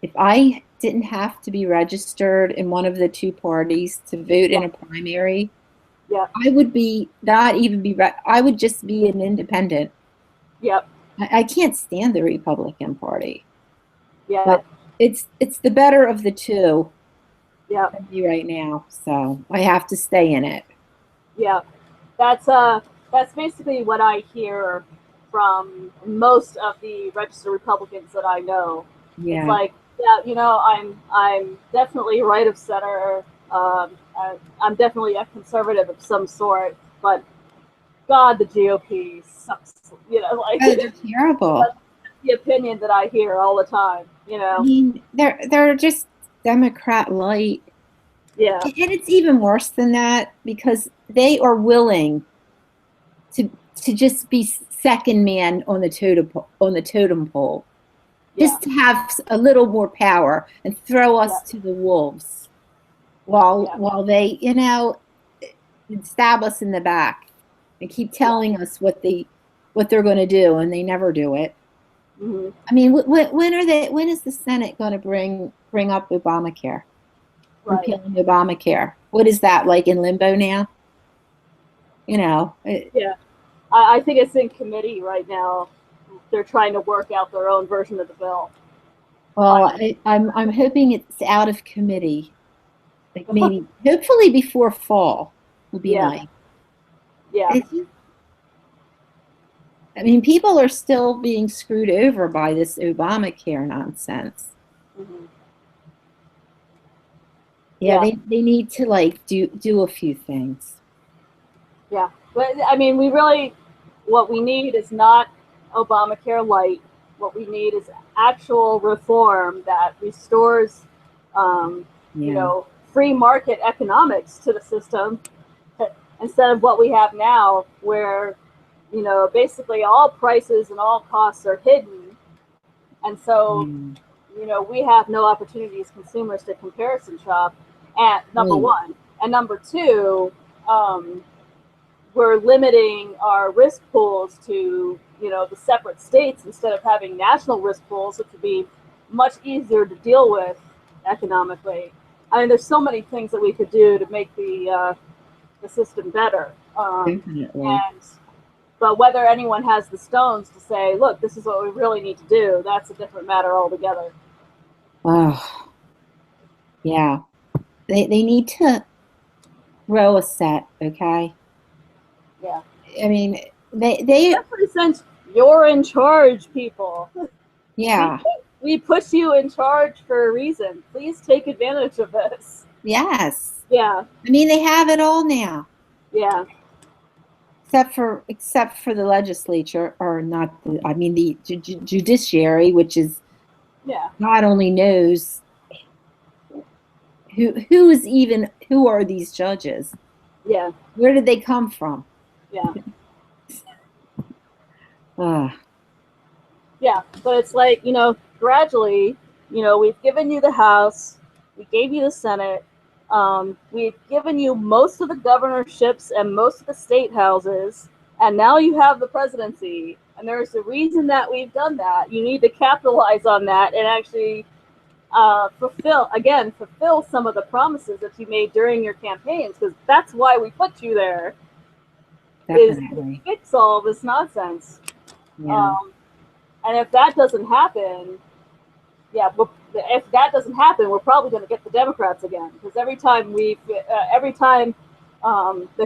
[SPEAKER 2] if I didn't have to be registered in one of the two parties to vote in a primary,
[SPEAKER 1] Yeah.
[SPEAKER 2] I would be not even be I would just be an independent.
[SPEAKER 1] Yep.
[SPEAKER 2] I can't stand the Republican Party.
[SPEAKER 1] Yeah.
[SPEAKER 2] But it's the better of the two
[SPEAKER 1] Yeah.
[SPEAKER 2] for me right now, so I have to stay in it.
[SPEAKER 1] Yeah. That's basically what I hear from most of the registered Republicans that I know. It's
[SPEAKER 2] Yeah.
[SPEAKER 1] like, yeah, I'm definitely right of center. I'm definitely a conservative of some sort, but God, the GOP sucks. Like
[SPEAKER 2] Oh, they're terrible.
[SPEAKER 1] that's the opinion that I hear all the time.
[SPEAKER 2] I mean, they're just Democrat light.
[SPEAKER 1] Yeah.
[SPEAKER 2] And it's even worse than that because they are willing to just be second man on the totem pole.
[SPEAKER 1] Yeah.
[SPEAKER 2] just to have a little more power and throw us to the wolves while they, stab us in the back and keep telling us what they're going to do, and they never do it.
[SPEAKER 1] Mm-hmm.
[SPEAKER 2] I mean, when is the Senate going to bring up Obamacare?
[SPEAKER 1] Right.
[SPEAKER 2] Repealing Obamacare. What is that, like in limbo now?
[SPEAKER 1] Yeah. I think it's in committee right now. They're trying to work out their own version of the bill.
[SPEAKER 2] Well, I'm hoping it's out of committee. Like maybe, hopefully before fall would be
[SPEAKER 1] Yeah.
[SPEAKER 2] nice.
[SPEAKER 1] Yeah.
[SPEAKER 2] I mean, people are still being screwed over by this Obamacare nonsense.
[SPEAKER 1] Mm-hmm.
[SPEAKER 2] Yeah, they need to like do a few things.
[SPEAKER 1] Yeah. But I mean, what we need is not Obamacare light. What we need is actual reform that restores, um,
[SPEAKER 2] Yeah.
[SPEAKER 1] free market economics to the system instead of what we have now, where, basically all prices and all costs are hidden. And so,
[SPEAKER 2] Mm.
[SPEAKER 1] we have no opportunity as consumers to comparison shop, at number
[SPEAKER 2] Right.
[SPEAKER 1] one. And number two, we're limiting our risk pools to, the separate states instead of having national risk pools, which would be much easier to deal with economically. I mean, there's so many things that we could do to make the system better.
[SPEAKER 2] Definitely.
[SPEAKER 1] But whether anyone has the stones to say, look, this is what we really need to do, that's a different matter altogether.
[SPEAKER 2] Oh, yeah. They need to throw a set, okay?
[SPEAKER 1] Yeah.
[SPEAKER 2] I mean, they
[SPEAKER 1] Especially since you're in charge, people. We
[SPEAKER 2] yeah.
[SPEAKER 1] we put you in charge for a reason. Please take advantage of this.
[SPEAKER 2] Yes.
[SPEAKER 1] Yeah.
[SPEAKER 2] I mean, they have it all now,
[SPEAKER 1] Yeah.
[SPEAKER 2] except for the legislature, or not I mean the judiciary, which is
[SPEAKER 1] Yeah.
[SPEAKER 2] God only knows who are these judges?
[SPEAKER 1] Yeah.
[SPEAKER 2] Where did they come from?
[SPEAKER 1] Yeah.
[SPEAKER 2] Uh,
[SPEAKER 1] Yeah. But it's like, gradually, we've given you the House, we gave you the Senate, we've given you most of the governorships and most of the state houses, and now you have the presidency. And there's a reason that we've done that. You need to capitalize on that and actually fulfill some of the promises that you made during your campaigns, because that's why we put you there, is to
[SPEAKER 2] Definitely.
[SPEAKER 1] fix all this nonsense.
[SPEAKER 2] Yeah.
[SPEAKER 1] Um, and if that doesn't happen, if that doesn't happen, we're probably going to get the Democrats again, because every time the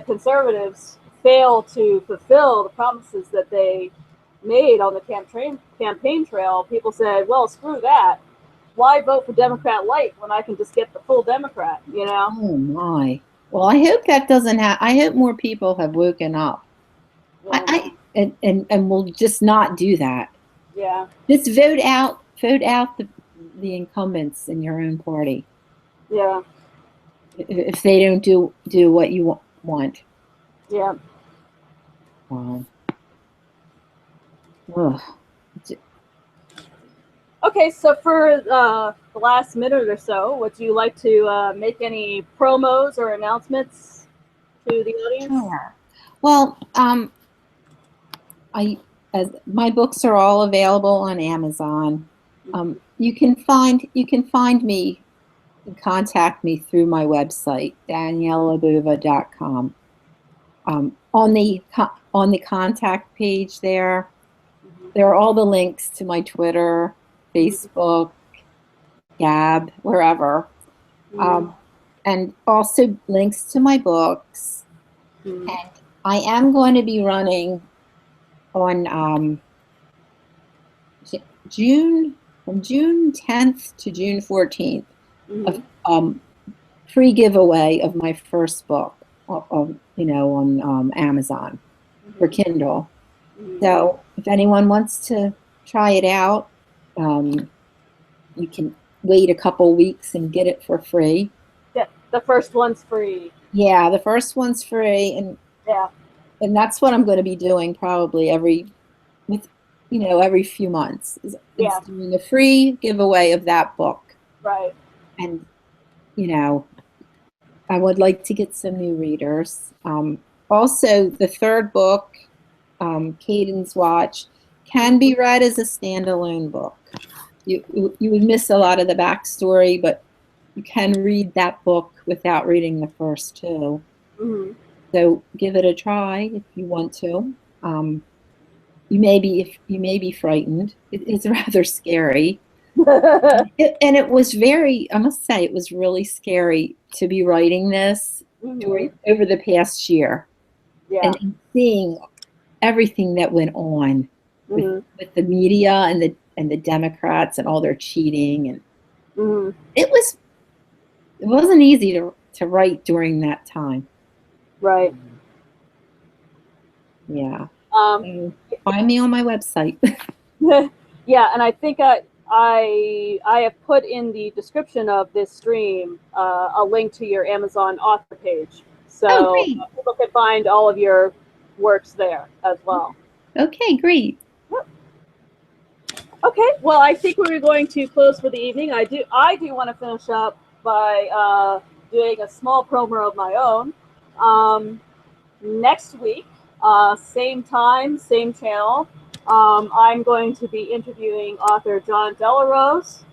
[SPEAKER 1] conservatives fail to fulfill the promises that they made on the campaign trail, people said, "Well, screw that. Why vote for Democrat light when I can just get the full Democrat?"
[SPEAKER 2] Oh my. Well, I hope that doesn't happen. I hope more people have woken up.
[SPEAKER 1] Yeah,
[SPEAKER 2] And will just not do that.
[SPEAKER 1] yeah,
[SPEAKER 2] Just vote out the incumbents in your own party
[SPEAKER 1] yeah,
[SPEAKER 2] if they don't do what you want.
[SPEAKER 1] yeah.
[SPEAKER 2] Wow. Ugh.
[SPEAKER 1] Okay, so for the last minute or so, would you like to make any promos or announcements to the audience?
[SPEAKER 2] Sure. Well, I as my books are all available on Amazon. You can find me and contact me through my website, daniellabova.com. On the contact page there are all the links to my Twitter, Facebook, Gab, wherever,
[SPEAKER 1] Mm-hmm.
[SPEAKER 2] and also links to my books.
[SPEAKER 1] Mm-hmm.
[SPEAKER 2] And I am going to be running on from June 10th to June 14th,
[SPEAKER 1] Mm-hmm.
[SPEAKER 2] of free giveaway of my first book, on Amazon for
[SPEAKER 1] Mm-hmm.
[SPEAKER 2] Kindle.
[SPEAKER 1] Mm-hmm.
[SPEAKER 2] So if anyone wants to try it out, you can wait a couple weeks and get it for free.
[SPEAKER 1] Yeah, the first one's free.
[SPEAKER 2] Yeah, the first one's free,
[SPEAKER 1] Yeah.
[SPEAKER 2] and that's what I'm going to be doing probably with every few months. It's
[SPEAKER 1] Yeah.
[SPEAKER 2] doing a free giveaway of that book.
[SPEAKER 1] Right.
[SPEAKER 2] And, I would like to get some new readers. Also, the third book, Cadence Watch, can be read as a standalone book. You would miss a lot of the backstory, but you can read that book without reading the first two.
[SPEAKER 1] Hmm.
[SPEAKER 2] So give it a try if you want to. You may be frightened. It's rather scary. And it was I must say, it was really scary to be writing this
[SPEAKER 1] Hmm.
[SPEAKER 2] over the past year
[SPEAKER 1] Yeah.
[SPEAKER 2] and seeing everything that went on
[SPEAKER 1] Hmm.
[SPEAKER 2] with the media and the Democrats and all their cheating, and
[SPEAKER 1] Hmm.
[SPEAKER 2] it wasn't easy to write during that time.
[SPEAKER 1] Right.
[SPEAKER 2] Yeah.
[SPEAKER 1] Um,
[SPEAKER 2] So find me on my website.
[SPEAKER 1] yeah, and I think I have put in the description of this stream a link to your Amazon author page,
[SPEAKER 2] Oh,
[SPEAKER 1] so
[SPEAKER 2] great.
[SPEAKER 1] people can find all of your works there as well.
[SPEAKER 2] Okay, great.
[SPEAKER 1] Okay, well, I think we're going to close for the evening. I do want to finish up by doing a small promo of my own. Next week, same time, same channel. I'm going to be interviewing author John Delarose,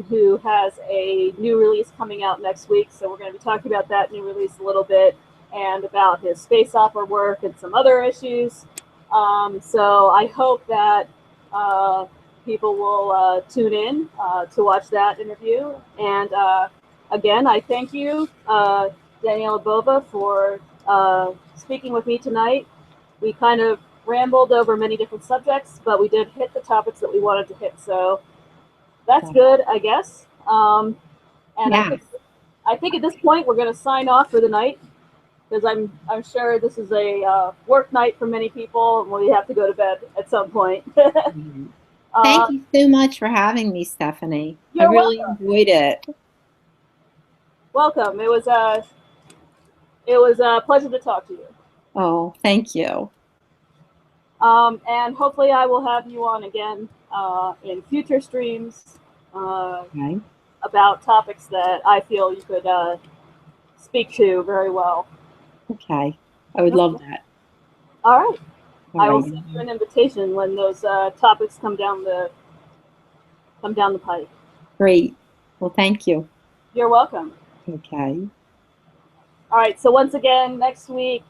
[SPEAKER 1] who has a new release coming out next week. So we're going to be talking about that new release a little bit and about his space opera work and some other issues. So I hope that people will tune in to watch that interview. And again, I thank you, Daniella Bova, for speaking with me tonight. We kind of rambled over many different subjects, but we did hit the topics that we wanted to hit. So that's good, I guess. And
[SPEAKER 2] Yeah.
[SPEAKER 1] I think at this point we're going to sign off for the night because I'm sure this is a work night for many people, and we have to go to bed at some point.
[SPEAKER 2] Thank you so much for having me, Stephanie. I
[SPEAKER 1] You're
[SPEAKER 2] really
[SPEAKER 1] welcome.
[SPEAKER 2] enjoyed it.
[SPEAKER 1] Welcome. It was a pleasure to talk to you.
[SPEAKER 2] Oh, thank you.
[SPEAKER 1] And hopefully I will have you on again in future streams
[SPEAKER 2] Okay.
[SPEAKER 1] about topics that I feel you could speak to very well.
[SPEAKER 2] Okay. I would love that.
[SPEAKER 1] All right.
[SPEAKER 2] All
[SPEAKER 1] I will
[SPEAKER 2] right.
[SPEAKER 1] send you an invitation when those topics come down the pike.
[SPEAKER 2] Great. Well, thank you.
[SPEAKER 1] You're welcome.
[SPEAKER 2] Okay.
[SPEAKER 1] All right. So once again, next week,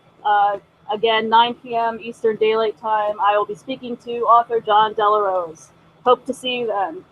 [SPEAKER 1] again 9 p.m. Eastern Daylight Time, I will be speaking to author John Delarose. Hope to see you then.